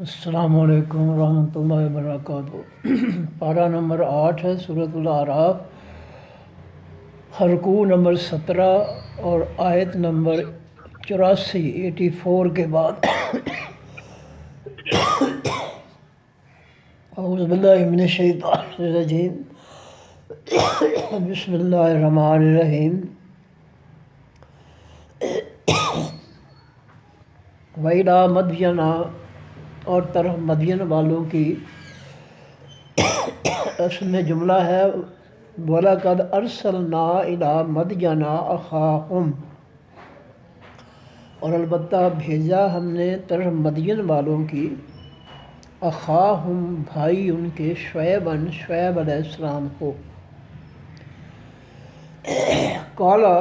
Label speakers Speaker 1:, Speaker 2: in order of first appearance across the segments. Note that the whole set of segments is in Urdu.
Speaker 1: السلام علیکم ورحمۃ اللہ وبرکاتہ۔ پارہ نمبر 8 ہے سورۃ الاعراف، رکوع نمبر 17 اور آیت نمبر 84 کے بعد۔ اعوذ باللہ من الشیطان الرجیم، بسم اللہ الرحمن الرحیم۔ وَإِلَىٰ مَدْيَنَ، اور طرف مدین والوں کی۔ اصل میں جملہ ہے وَلَقَدْ أَرْسَلْنَا إِلَىٰ مَدْيَنَ أَخَاهُمْ، اور البتہ بھیجا ہم نے طرف مدین والوں کی، اخاہم بھائی ان کے، شعیب علیہ السلام کو۔ قالا،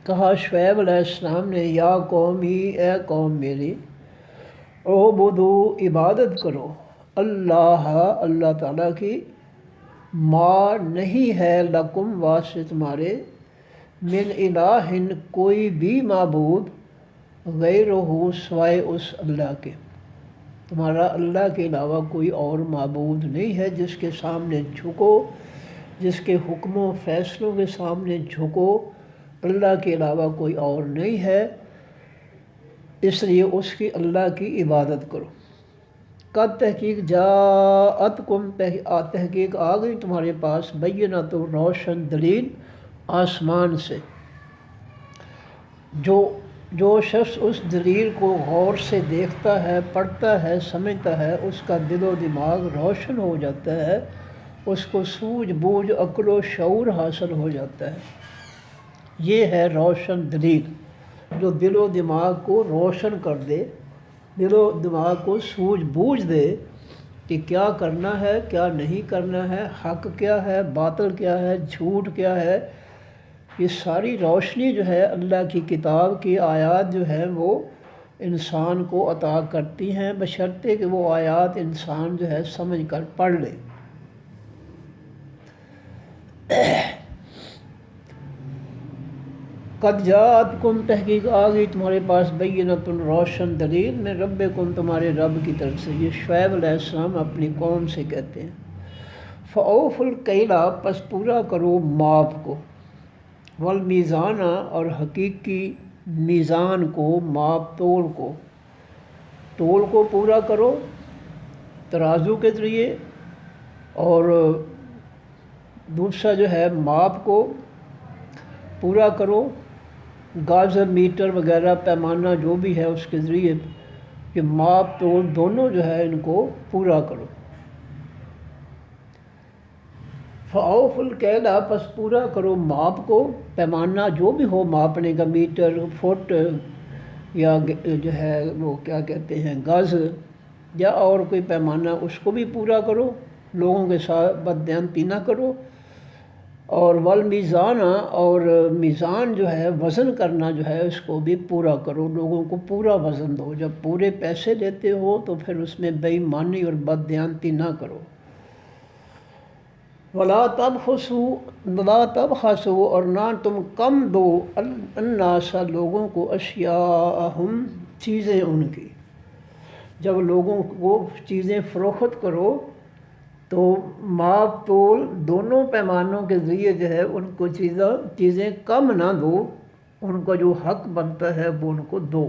Speaker 1: کہا شعیب علیہ السلام نے، یا قومی، اے قوم میری، اعبدو، عبادت کرو، اللہ تعالیٰ کی، ما نہیں ہے لکم واسطے تمہارے، من الہ کوئی بھی معبود، غیرہ سوائے اس اللہ کے، تمہارا اللہ کے علاوہ کوئی اور معبود نہیں ہے جس کے سامنے جھکو، جس کے حکم و فیصلوں کے سامنے جھکو، اللہ کے علاوہ کوئی اور نہیں ہے، اس لیے اس کی اللہ کی عبادت کرو۔ قد تحقیق جاءتکم، تحقیق آ گئی تمہارے پاس، بینۃ، روشن دلیل آسمان سے۔ جو شخص اس دلیل کو غور سے دیکھتا ہے، پڑھتا ہے، سمجھتا ہے، اس کا دل و دماغ روشن ہو جاتا ہے، اس کو سوجھ بوجھ، عقل و شعور حاصل ہو جاتا ہے۔ یہ ہے روشن دلیل، جو دل و دماغ کو روشن کر دے، دل و دماغ کو سوجھ بوجھ دے کہ کیا کرنا ہے، کیا نہیں کرنا ہے، حق کیا ہے، باطل کیا ہے، جھوٹ کیا ہے۔ یہ ساری روشنی جو ہے اللہ کی کتاب کی آیات جو ہے وہ انسان کو عطا کرتی ہیں، بشرطے کہ وہ آیات انسان جو ہے سمجھ کر پڑھ لے۔ قد جاءتکم، تحقیق آ گئی تمہارے پاس، بینۃ، روشن دلیل، میں ربکم، تمہارے رب کی طرف سے۔ یہ شعیب علیہ السلام اپنی قوم سے کہتے ہیں۔ فَأَوْفُوا الْكَيْلَ، پس پورا کرو ماپ کو، والمیزان، اور حقیقی میزان کو، ماپ تول کو، تول کو پورا کرو ترازو کے ذریعے، اور دوسرا جو ہے ماپ کو پورا کرو، گاز، میٹر وغیرہ، پیمانہ جو بھی ہے اس کے ذریعے، کہ ماپ تول دونوں جو ہے ان کو پورا کرو۔ فَأَوْفُوا الْكَيْلَ، پس پورا کرو ماپ کو، پیمانہ جو بھی ہو ماپنے کا، میٹر، فٹ، یا جو ہے وہ کیا کہتے ہیں گز، یا اور کوئی پیمانہ، اس کو بھی پورا کرو، لوگوں کے ساتھ بددیانتی نہ کرو۔ اور والمیزان، اور میزان جو ہے وزن کرنا جو ہے اس کو بھی پورا کرو، لوگوں کو پورا وزن دو۔ جب پورے پیسے لیتے ہو تو پھر اس میں بے ایمانی اور بددیانتی نہ کرو۔ وَلَا تَبْخَسُوا، اور نہ تم کم دو، النَّاسَ، لوگوں کو، اشیاءہم، چیزیں ان کی۔ جب لوگوں کو چیزیں فروخت کرو تو ماپ تول دونوں پیمانوں کے ذریعے جو ہے ان کو چیزیں کم نہ دو، ان کو جو حق بنتا ہے وہ ان کو دو۔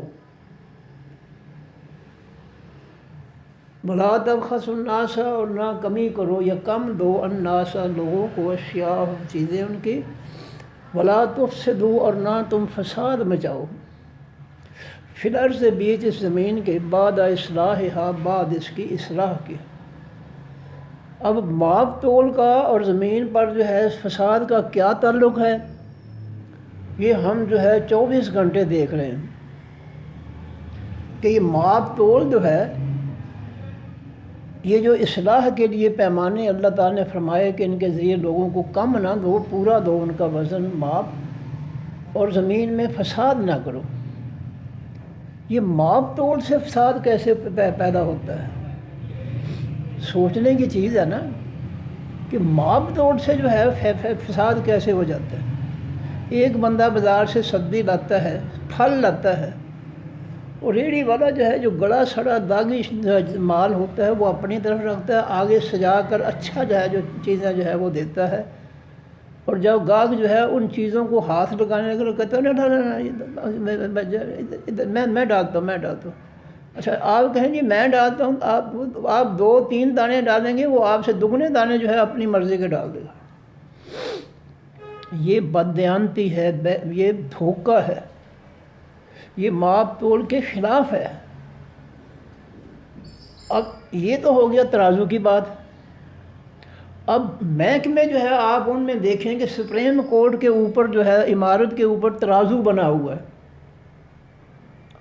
Speaker 1: وَلَا تَبْخَسُوا النَّاسَ، اور نہ کمی کرو یا کم دو، النَّاسَ، لوگوں کو، اشیاء، چیزیں ان کی۔ وَلَا تُفْسِدُوا، اور نہ تم فساد مچاؤ، فی الارض، بیچ اس زمین کے، بعد اصلاحہا، بعد اس کی اصلاح کے۔ اب ماپ تول کا اور زمین پر جو ہے فساد کا کیا تعلق ہے، یہ ہم جو ہے 24 گھنٹے دیکھ رہے ہیں کہ یہ ماپ تول جو ہے، یہ جو اصلاح کے لیے پیمانے اللہ تعالیٰ نے فرمائے کہ ان کے ذریعے لوگوں کو کم نہ دو، پورا دو ان کا وزن، ماپ، اور زمین میں فساد نہ کرو۔ یہ ماپ تول سے فساد کیسے پیدا ہوتا ہے؟ سوچنے کی چیز ہے نا، کہ ماپ توڑ سے جو ہے فساد کیسے ہو جاتا ہے۔ ایک بندہ بازار سے سبزی لاتا ہے، پھل لاتا ہے، اور ریڑھی والا جو ہے جو گڑا سڑا داغی مال ہوتا ہے وہ اپنی طرف رکھتا ہے، آگے سجا کر اچھا جو ہے جو چیزیں جو ہے وہ دیتا ہے، اور جب گاہک جو ہے ان چیزوں کو ہاتھ لگانے لگے کہتا ہے میں ڈالتا ہوں۔ اچھا آپ کہیں جی میں ڈالتا ہوں، آپ 2-3 دانے ڈالیں گے، وہ آپ سے دگنے دانے جو ہے اپنی مرضی کے ڈال دے گا۔ یہ بددیانتی ہے، یہ دھوکہ ہے، یہ ماپ تول کے خلاف ہے۔ اب یہ تو ہو گیا ترازو کی بات۔ اب محکمے جو ہے آپ ان میں دیکھیں کہ سپریم کورٹ کے اوپر جو ہے عمارت کے اوپر ترازو بنا ہوا ہے،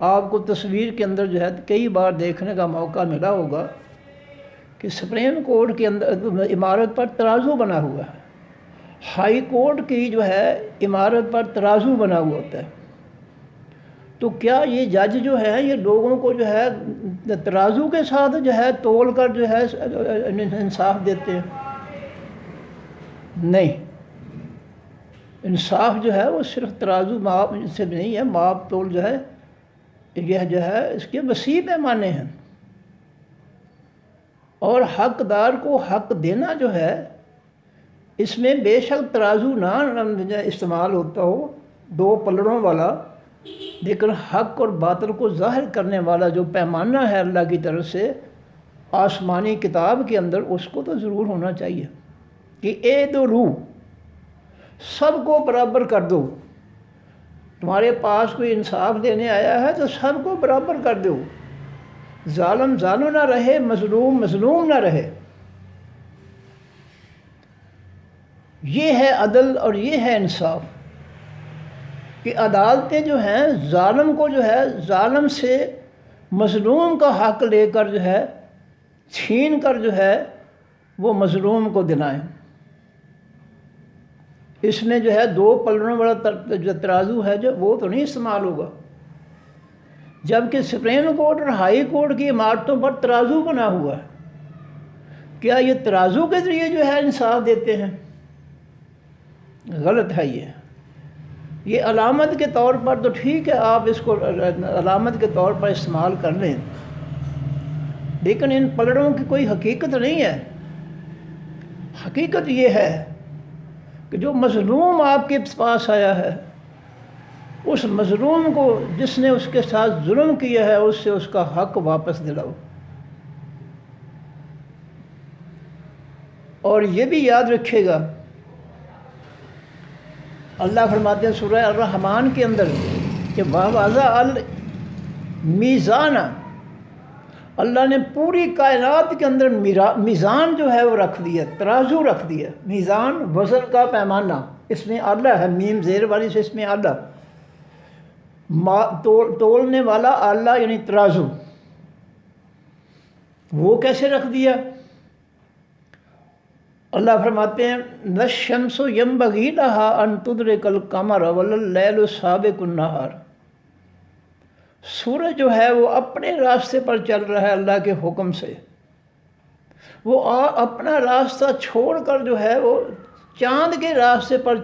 Speaker 1: آپ کو تصویر کے اندر جو ہے کئی بار دیکھنے کا موقع ملا ہوگا کہ سپریم کورٹ کے اندر عمارت پر ترازو بنا ہوا ہے، ہائی کورٹ کی جو ہے عمارت پر ترازو بنا ہوا ہوتا ہے۔ تو کیا یہ جج جو ہے یہ لوگوں کو جو ہے ترازو کے ساتھ جو ہے تول کر جو ہے انصاف دیتے ہیں؟ نہیں، انصاف جو ہے وہ صرف ترازو ماپ سے نہیں ہے، ماپ تول جو ہے یہ جو ہے اس کے وسیع پیمانے ہیں، اور حقدار کو حق دینا جو ہے اس میں بے شک ترازو نہ استعمال ہوتا ہو 2 پلڑوں والا، لیکن حق اور باطل کو ظاہر کرنے والا جو پیمانہ ہے اللہ کی طرف سے آسمانی کتاب کے اندر، اس کو تو ضرور ہونا چاہیے کہ اے دو روح سب کو برابر کر دو، تمہارے پاس کوئی انصاف دینے آیا ہے تو سب کو برابر کر دو، ظالم ظالم نہ رہے، مظلوم مظلوم نہ رہے۔ یہ ہے عدل اور یہ ہے انصاف کہ عدالتیں جو ہیں ظالم کو جو ہے ظالم سے مظلوم کا حق لے کر جو ہے چھین کر جو ہے وہ مظلوم کو دلائیں۔ اس میں جو ہے 2 پلڑوں والا جو ترازو ہے جو وہ تو نہیں استعمال ہوگا، جبکہ سپریم کورٹ اور ہائی کورٹ کی عمارتوں پر ترازو بنا ہوا ہے۔ کیا یہ ترازو کے ذریعے جو ہے انصاف دیتے ہیں؟ غلط ہے۔ یہ علامت کے طور پر تو ٹھیک ہے، آپ اس کو علامت کے طور پر استعمال کر لیں، لیکن ان پلڑوں کی کوئی حقیقت نہیں ہے۔ حقیقت یہ ہے کہ جو مظلوم آپ کے پاس آیا ہے، اس مظلوم کو جس نے اس کے ساتھ ظلم کیا ہے اس سے اس کا حق واپس دلاؤ۔ اور یہ بھی یاد رکھے گا، اللہ فرماتے ہیں سورہ الرحمن کے اندر کہ وَوَضَعَ الْمِيزَانَ، اللہ نے پوری کائنات کے اندر میزان جو ہے وہ رکھ دیا، ترازو رکھ دیا۔ میزان وزن کا پیمانہ، اس میں آلہ ہے، میم زیر والی سے اس میں آلہ، تولنے والا آلہ یعنی ترازو، وہ کیسے رکھ دیا؟ اللہ فرماتے ہیں وَالشَّمْسُ يَنبَغِي لَهَا أَن تُدْرِكَ الْقَمَرَ وَلَا اللَّيْلُ سَابِقُ النَّهَارِ، سورج جو ہے وہ اپنے راستے پر چل رہا ہے اللہ کے حکم سے، وہ اپنا راستہ چھوڑ کر جو ہے وہ چاند کے راستے پر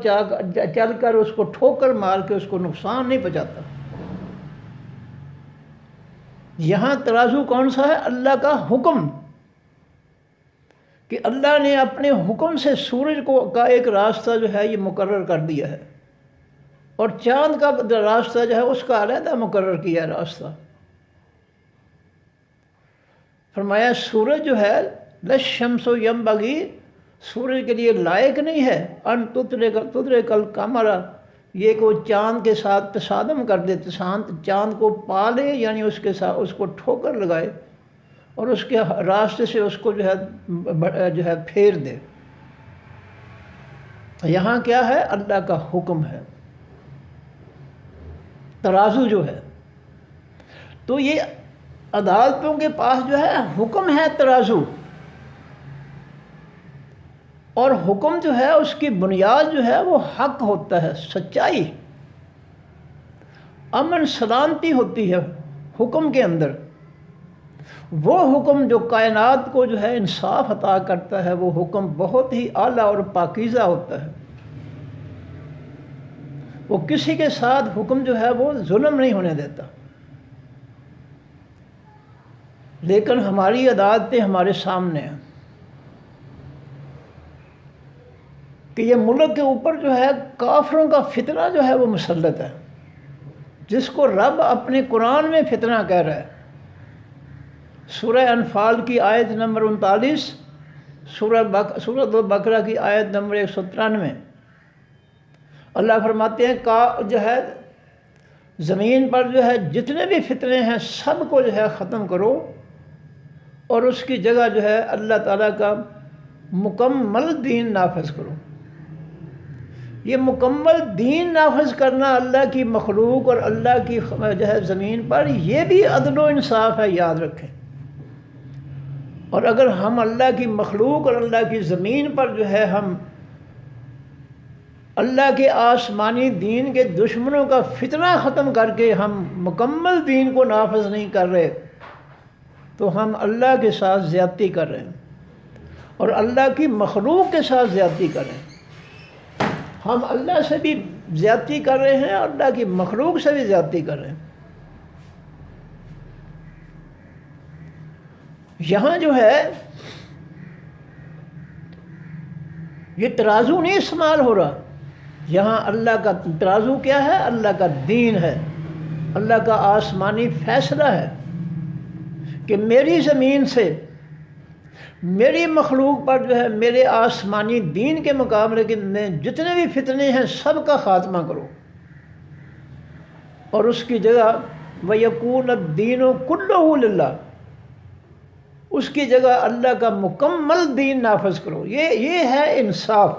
Speaker 1: چل کر اس کو ٹھوکر مار کے اس کو نقصان نہیں پہنچاتا۔ یہاں ترازو کون سا ہے؟ اللہ کا حکم، کہ اللہ نے اپنے حکم سے سورج کا ایک راستہ جو ہے یہ مقرر کر دیا ہے، اور چاند کا راستہ جو ہے اس کا علیحدہ مقرر کیا راستہ۔ فرمایا سورج جو ہے لَلشَّمْسُ يَنبَغِي، سورج کے لیے لائق نہیں ہے ان تُدْرِكَ الْقَمَرَ، یہ کہ وہ چاند کے ساتھ تصادم کر دے، چاند کو پا لے، یعنی اس کے ساتھ اس کو ٹھوکر لگائے اور اس کے راستے سے اس کو جو ہے پھیر دے۔ یہاں کیا ہے؟ اللہ کا حکم ہے، ترازو جو ہے۔ تو یہ عدالتوں کے پاس جو ہے حکم ہے ترازو، اور حکم جو ہے اس کی بنیاد جو ہے وہ حق ہوتا ہے، سچائی، امن سلامتی ہوتی ہے حکم کے اندر۔ وہ حکم جو کائنات کو جو ہے انصاف عطا کرتا ہے، وہ حکم بہت ہی اعلیٰ اور پاکیزہ ہوتا ہے۔ وہ کسی کے ساتھ حکم جو ہے وہ ظلم نہیں ہونے دیتا۔ لیکن ہماری عدالتیں ہمارے سامنے ہیں کہ یہ ملک کے اوپر جو ہے کافروں کا فتنہ جو ہے وہ مسلط ہے، جس کو رب اپنے قرآن میں فتنہ کہہ رہا ہے۔ سورہ انفال کی آیت نمبر 39، سورۃ البقرہ کی آیت نمبر 193، اللہ فرماتے ہیں جو ہے زمین پر جو ہے جتنے بھی فتنے ہیں سب کو جو ہے ختم کرو اور اس کی جگہ جو ہے اللہ تعالیٰ کا مکمل دین نافذ کرو۔ یہ مکمل دین نافذ کرنا اللہ کی مخلوق اور اللہ کی جو ہے زمین پر، یہ بھی عدل و انصاف ہے، یاد رکھیں۔ اور اگر ہم اللہ کی مخلوق اور اللہ کی زمین پر جو ہے ہم اللہ کے آسمانی دین کے دشمنوں کا فتنہ ختم کر کے ہم مکمل دین کو نافذ نہیں کر رہے، تو ہم اللہ کے ساتھ زیادتی کر رہے ہیں اور اللہ کی مخلوق کے ساتھ زیادتی کر رہے ہیں۔ ہم اللہ سے بھی زیادتی کر رہے ہیں اور اللہ کی مخلوق سے بھی زیادتی کر رہے ہیں۔ یہاں جو ہے یہ ترازو نہیں استعمال ہو رہا، یہاں اللہ کا ترازو کیا ہے؟ اللہ کا دین ہے، اللہ کا آسمانی فیصلہ ہے کہ میری زمین سے میری مخلوق پر جو ہے میرے آسمانی دین کے مقابلے میں جتنے بھی فتنے ہیں سب کا خاتمہ کرو، اور اس کی جگہ وَيَكُونَ الدِّينُ كُلُّهُ لِلَّهِ، اس کی جگہ اللہ کا مکمل دین نافذ کرو۔ یہ ہے انصاف۔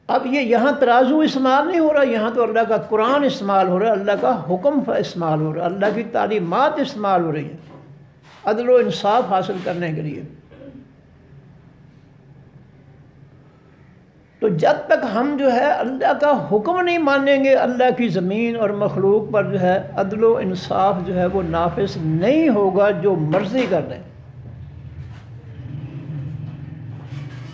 Speaker 1: اب یہاں ترازو استعمال نہیں ہو رہا، یہاں تو اللہ کا قرآن استعمال ہو رہا ہے، اللہ کا حکم استعمال ہو رہا ہے، اللہ کی تعلیمات استعمال ہو رہی ہیں عدل و انصاف حاصل کرنے کے لیے۔ تو جب تک ہم جو ہے اللہ کا حکم نہیں مانیں گے، اللہ کی زمین اور مخلوق پر جو ہے عدل و انصاف جو ہے وہ نافذ نہیں ہوگا، جو مرضی کر رہے ہیں۔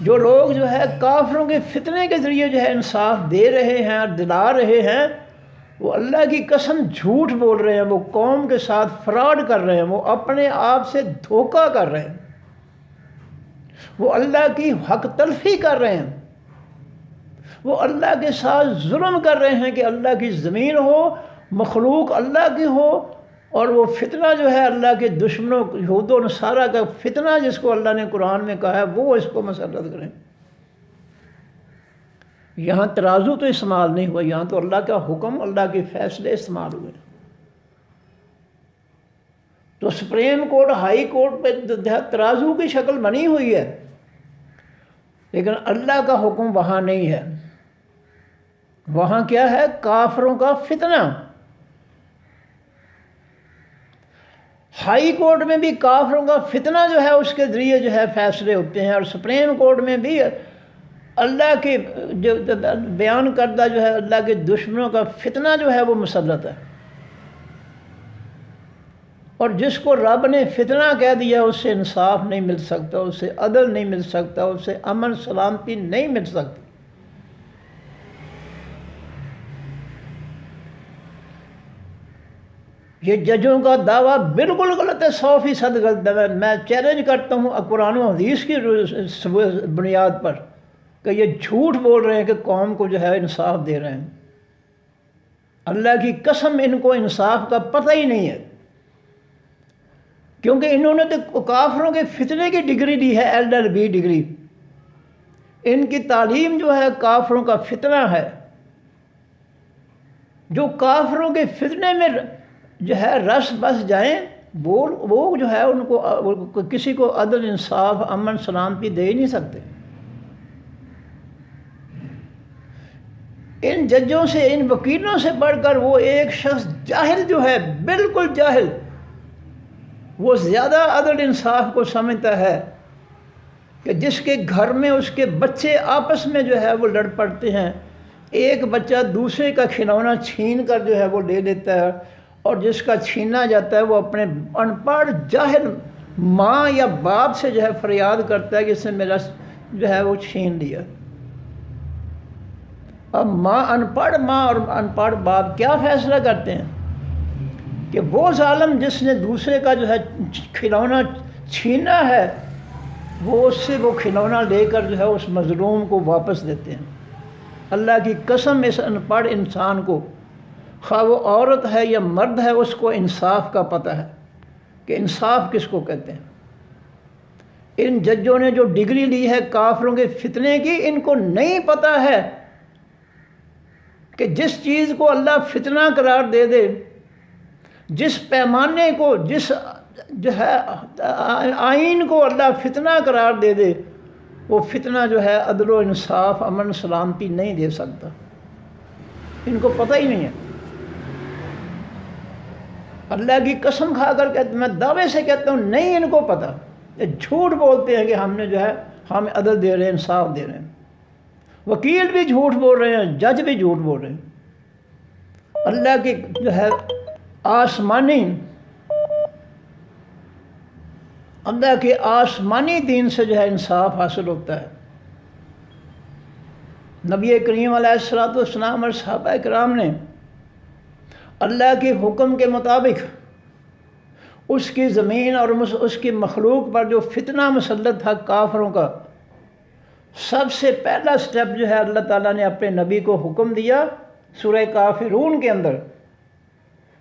Speaker 1: جو لوگ جو ہے کافروں کے فتنے کے ذریعے جو ہے انصاف دے رہے ہیں اور دلا رہے ہیں، وہ اللہ کی قسم جھوٹ بول رہے ہیں، وہ قوم کے ساتھ فراڈ کر رہے ہیں، وہ اپنے آپ سے دھوکہ کر رہے ہیں، وہ اللہ کی حق تلفی کر رہے ہیں، وہ اللہ کے ساتھ ظلم کر رہے ہیں کہ اللہ کی زمین ہو، مخلوق اللہ کی ہو، اور وہ فتنہ جو ہے اللہ کے دشمنوں یہود و نصارہ کا فتنہ جس کو اللہ نے قرآن میں کہا ہے وہ اس کو مسلط کریں۔ یہاں ترازو تو استعمال نہیں ہوا، یہاں تو اللہ کا حکم، اللہ کے فیصلے استعمال ہوئے۔ تو سپریم کورٹ، ہائی کورٹ پہ ترازو کی شکل بنی ہوئی ہے، لیکن اللہ کا حکم وہاں نہیں ہے۔ وہاں کیا ہے؟ کافروں کا فتنہ۔ ہائی کورٹ میں بھی کافروں کا فتنہ جو ہے اس کے ذریعے جو ہے فیصلے ہوتے ہیں، اور سپریم کورٹ میں بھی اللہ کے جو بیان کردہ جو ہے اللہ کے دشمنوں کا فتنہ جو ہے وہ مسلط ہے۔ اور جس کو رب نے فتنہ کہہ دیا اس سے انصاف نہیں مل سکتا، اس سے عدل نہیں مل سکتا، اس سے امن سلامتی نہیں مل سکتی۔ یہ ججوں کا دعویٰ بالکل غلط ہے، 100% غلط ہے۔ میں چیلنج کرتا ہوں قرآن و حدیث کی بنیاد پر کہ یہ جھوٹ بول رہے ہیں کہ قوم کو جو ہے انصاف دے رہے ہیں۔ اللہ کی قسم ان کو انصاف کا پتہ ہی نہیں ہے، کیونکہ انہوں نے تو کافروں کے فتنے کی ڈگری لی ہے، LLB ڈگری۔ ان کی تعلیم جو ہے کافروں کا فتنہ ہے۔ جو کافروں کے فتنے میں جو ہے رس بس جائیں، وہ جو ہے ان کو کسی کو عدل انصاف امن سلامتی دے ہی نہیں سکتے۔ ان ججوں سے، ان وکیلوں سے بڑھ کر وہ ایک شخص جاہل جو ہے، بالکل جاہل، وہ زیادہ عدل انصاف کو سمجھتا ہے کہ جس کے گھر میں اس کے بچے آپس میں جو ہے وہ لڑ پڑتے ہیں، ایک بچہ دوسرے کا کھلونا چھین کر جو ہے وہ لے لیتا ہے، اور جس کا چھینا جاتا ہے وہ اپنے ان پڑھ جاہل ماں یا باپ سے جو ہے فریاد کرتا ہے کہ اس نے میرا جو ہے وہ چھین لیا۔ اب ان پڑھ ماں اور ان پڑھ باپ کیا فیصلہ کرتے ہیں؟ کہ وہ ظالم جس نے دوسرے کا جو ہے کھلونا چھینا ہے، وہ اس سے وہ کھلونا لے کر جو ہے اس مظلوم کو واپس دیتے ہیں۔ اللہ کی قسم اس ان پڑھ انسان کو، خواہ وہ عورت ہے یا مرد ہے، اس کو انصاف کا پتہ ہے کہ انصاف کس کو کہتے ہیں۔ ان ججوں نے جو ڈگری لی ہے کافروں کے فتنے کی، ان کو نہیں پتہ ہے کہ جس چیز کو اللہ فتنہ قرار دے دے، جس پیمانے کو، جس جو ہے آئین کو اللہ فتنہ قرار دے دے، وہ فتنہ جو ہے عدل و انصاف، امن سلامتی نہیں دے سکتا۔ ان کو پتہ ہی نہیں ہے۔ اللہ کی قسم کھا کر کہتے، میں دعوے سے کہتا ہوں نہیں ان کو پتہ، یہ جھوٹ بولتے ہیں کہ ہم نے جو ہے ہم عدل دے رہے ہیں، انصاف دے رہے ہیں۔ وکیل بھی جھوٹ بول رہے ہیں، جج بھی جھوٹ بول رہے ہیں۔ اللہ کی جو ہے آسمانی، اللہ کے آسمانی دین سے جو ہے انصاف حاصل ہوتا ہے۔ نبی کریم علیہ الصلوۃ والسلام اور صحابہ کرام نے اللہ کے حکم کے مطابق اس کی زمین اور اس کی مخلوق پر جو فتنہ مسلط تھا کافروں کا، سب سے پہلا سٹیپ جو ہے اللہ تعالیٰ نے اپنے نبی کو حکم دیا سورہ کافرون کے اندر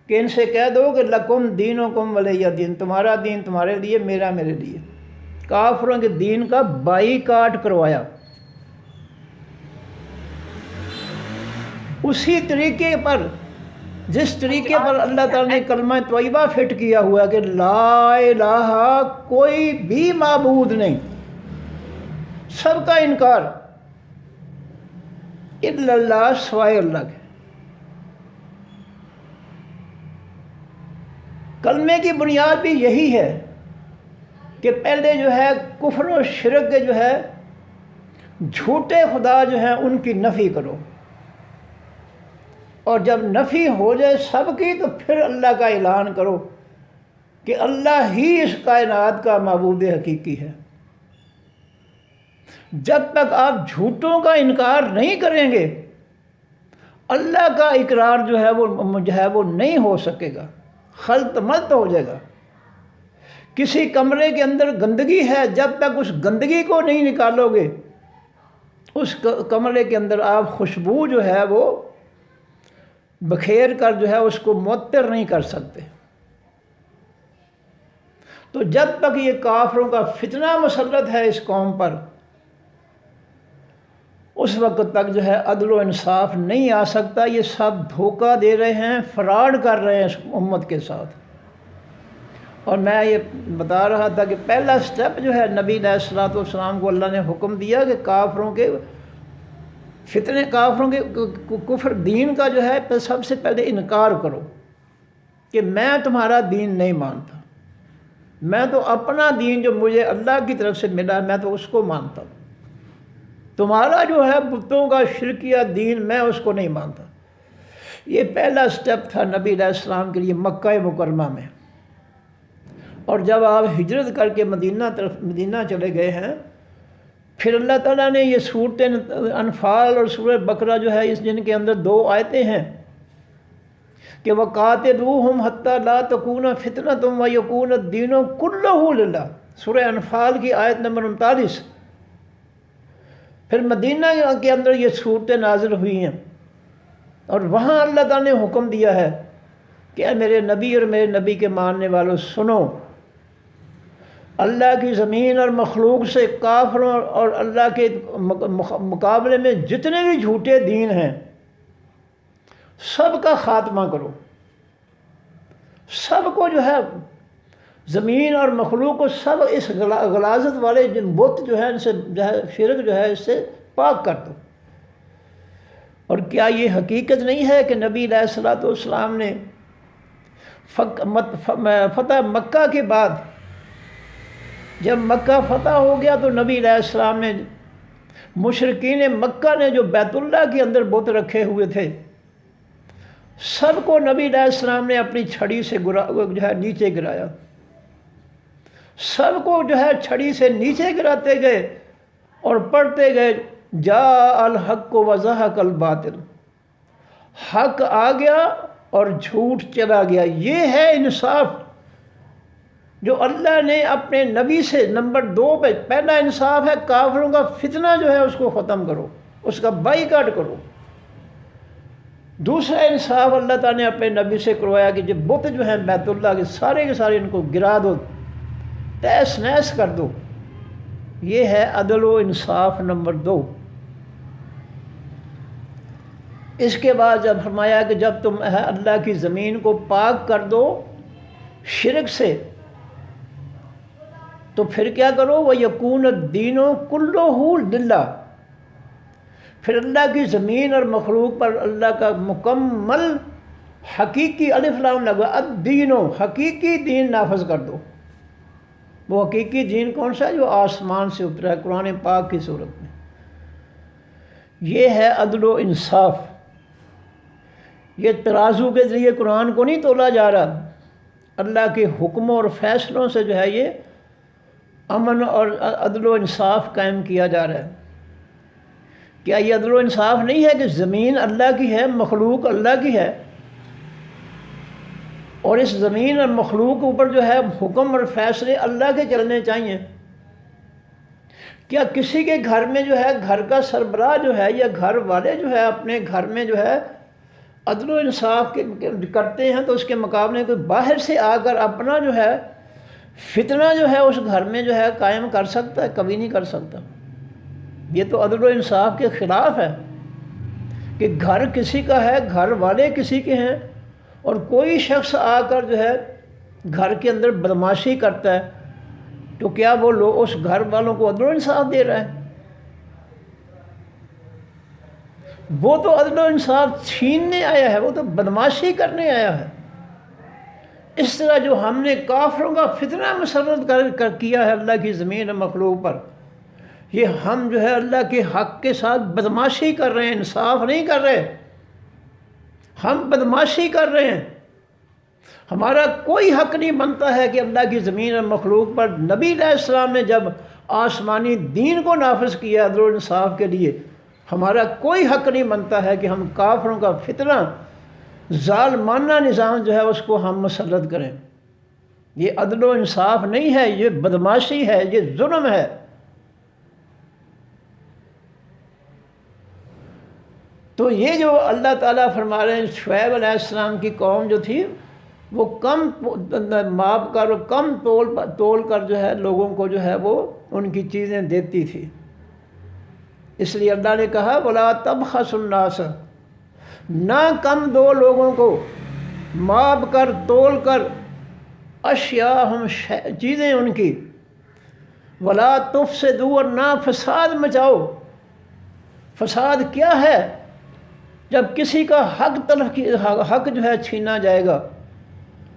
Speaker 1: کہ ان سے کہہ دو کہ لکم دینکم ولی دین، تمہارا دین تمہارے لیے، میرا میرے لیے۔ کافروں کے دین کا بائیکاٹ کروایا۔ اسی طریقے پر، جس طریقے پر اللہ تعالیٰ نے کلمہ طیبہ فٹ کیا ہوا ہے کہ لا الہ، کوئی بھی معبود نہیں، سب کا انکار، الا اللہ، سوائے اللہ کے۔ کلمے کی بنیاد بھی یہی ہے کہ پہلے جو ہے کفر و شرک کے جو ہے جھوٹے خدا جو ہیں ان کی نفی کرو، اور جب نفی ہو جائے سب کی تو پھر اللہ کا اعلان کرو کہ اللہ ہی اس کائنات کا معبود حقیقی ہے۔ جب تک آپ جھوٹوں کا انکار نہیں کریں گے، اللہ کا اقرار جو ہے وہ نہیں ہو سکے گا، خلط ملط ہو جائے گا۔ کسی کمرے کے اندر گندگی ہے، جب تک اس گندگی کو نہیں نکالو گے، اس کمرے کے اندر آپ خوشبو جو ہے وہ بکھیر کر جو ہے اس کو معطر نہیں کر سکتے۔ تو جب تک یہ کافروں کا فتنہ مسلط ہے اس قوم پر، اس وقت تک جو ہے عدل و انصاف نہیں آ سکتا۔ یہ سب دھوکہ دے رہے ہیں، فراڈ کر رہے ہیں اس امت کے ساتھ۔ اور میں یہ بتا رہا تھا کہ پہلا سٹیپ جو ہے نبی علیہ الصلوۃ والسلام کو اللہ نے حکم دیا کہ کافروں کے فتنے، کافروں کے کفر دین کا جو ہے سب سے پہلے انکار کرو کہ میں تمہارا دین نہیں مانتا، میں تو اپنا دین جو مجھے اللہ کی طرف سے ملا میں تو اس کو مانتا ہوں، تمہارا جو ہے بتوں کا شرکیہ دین میں اس کو نہیں مانتا۔ یہ پہلا سٹیپ تھا نبی علیہ السلام کے لیے مکہ مکرمہ میں۔ اور جب آپ ہجرت کر کے مدینہ چلے گئے ہیں، پھر اللہ تعالیٰ نے یہ سورۃ انفال اور سورۃ بقرہ جو ہے اس جن کے اندر 2 آیتیں ہیں کہ وَقَاتِلُوهُمْ حَتَّى لَا تَكُونَ فِتْنَةٌ وَيَكُونَ الدِّينُ كُلُّهُ لِلَّهِ، سورہ انفال کی آیت نمبر 39۔ پھر مدینہ کے اندر یہ صورتیں نازل ہوئی ہیں، اور وہاں اللہ تعالیٰ نے حکم دیا ہے کہ اے میرے نبی اور میرے نبی کے ماننے والوں سنو، اللہ کی زمین اور مخلوق سے کافروں اور اللہ کے مقابلے میں جتنے بھی جھوٹے دین ہیں سب کا خاتمہ کرو، سب کو جو ہے زمین اور مخلوق کو سب اس غلاظت والے جن بت جو ہے ان سے جو ہے شرک جو ہے اس سے پاک کر دو۔ اور کیا یہ حقیقت نہیں ہے کہ نبی علیہ الصلوۃ والسلام نے فتح مکہ کے بعد، جب مکہ فتح ہو گیا تو نبی علیہ السلام نے مشرکین مکہ نے جو بیت اللہ کے اندر بت رکھے ہوئے تھے سب کو نبی علیہ السلام نے اپنی چھڑی سے جو ہے نیچے گرایا، سب کو جو ہے چھڑی سے نیچے گراتے گئے اور پڑھتے گئے جاء الحق وزہق الباطل، حق آ گیا اور جھوٹ چلا گیا۔ یہ ہے انصاف جو اللہ نے اپنے نبی سے نمبر 2 پہ۔ پہلا انصاف ہے کافروں کا فتنہ جو ہے اس کو ختم کرو، اس کا بائیکاٹ کرو۔ دوسرا انصاف اللہ تعالیٰ نے اپنے نبی سے کروایا کہ جو بت جو ہیں بیت اللہ کے سارے ان کو گرا دو، تہس نہس کر دو۔ یہ ہے عدل و انصاف نمبر 2۔ اس کے بعد جب فرمایا کہ جب تم اللہ کی زمین کو پاک کر دو شرک سے، تو پھر کیا کرو؟ وَيَكُونَ الدِّينُ كُلُّهُ لِلَّهِ۔ پھر اللہ کی زمین اور مخلوق پر اللہ کا مکمل حقیقی الف لام لگا الدین، حقیقی دین نافذ کر دو۔ وہ حقیقی دین کون سا ہے؟ جو آسمان سے اترا ہے قرآن پاک کی صورت میں۔ یہ ہے عدل و انصاف۔ یہ ترازو کے ذریعے قرآن کو نہیں تولا جا رہا، اللہ کے حکموں اور فیصلوں سے جو ہے یہ امن اور عدل و انصاف قائم کیا جا رہا ہے۔ کیا یہ عدل و انصاف نہیں ہے کہ زمین اللہ کی ہے، مخلوق اللہ کی ہے، اور اس زمین اور مخلوق کے اوپر جو ہے حکم اور فیصلے اللہ کے چلنے چاہیے؟ کیا کسی کے گھر میں جو ہے گھر کا سربراہ جو ہے یا گھر والے جو ہے اپنے گھر میں جو ہے عدل و انصاف کرتے ہیں تو اس کے مقابلے کوئی باہر سے آ کر اپنا جو ہے فتنہ جو ہے اس گھر میں جو ہے قائم کر سکتا ہے؟ کبھی نہیں کر سکتا۔ یہ تو عدل و انصاف کے خلاف ہے کہ گھر کسی کا ہے، گھر والے کسی کے ہیں، اور کوئی شخص آ کر جو ہے گھر کے اندر بدماشی کرتا ہے تو کیا وہ لوگ اس گھر والوں کو عدل و انصاف دے رہا ہے؟ وہ تو عدل و انصاف چھیننے آیا ہے، وہ تو بدماشی کرنے آیا ہے۔ اس طرح جو ہم نے کافروں کا فتنہ مسلط کر کیا ہے اللہ کی زمین اور مخلوق پر، یہ ہم جو ہے اللہ کے حق کے ساتھ بدماشی کر رہے ہیں، انصاف نہیں کر رہے، ہم بدماشی کر رہے ہیں۔ ہمارا کوئی حق نہیں بنتا ہے کہ اللہ کی زمین اور مخلوق پر نبی علیہ السلام نے جب آسمانی دین کو نافذ کیا عدل و انصاف کے لیے، ہمارا کوئی حق نہیں بنتا ہے کہ ہم کافروں کا فتنہ ظالمانہ نظام جو ہے اس کو ہم مسلط کریں۔ یہ عدل و انصاف نہیں ہے، یہ بدماشی ہے، یہ ظلم ہے۔ تو یہ جو اللہ تعالیٰ فرما رہے ہیں شعیب علیہ السلام کی قوم جو تھی وہ کم ماپ کر اور کم تول کر جو ہے لوگوں کو جو ہے وہ ان کی چیزیں دیتی تھی۔ اس لیے اللہ نے کہا وَلَا تَبْخَسُوا النَّاسَ، نہ کم دو لوگوں کو ماپ کر تول کر اشیاءہم چیزیں ان کی، وَلَا تُفْسِدُوا، اور نہ فساد مچاؤ۔ فساد کیا ہے؟ جب کسی کا حق جو ہے چھینا جائے گا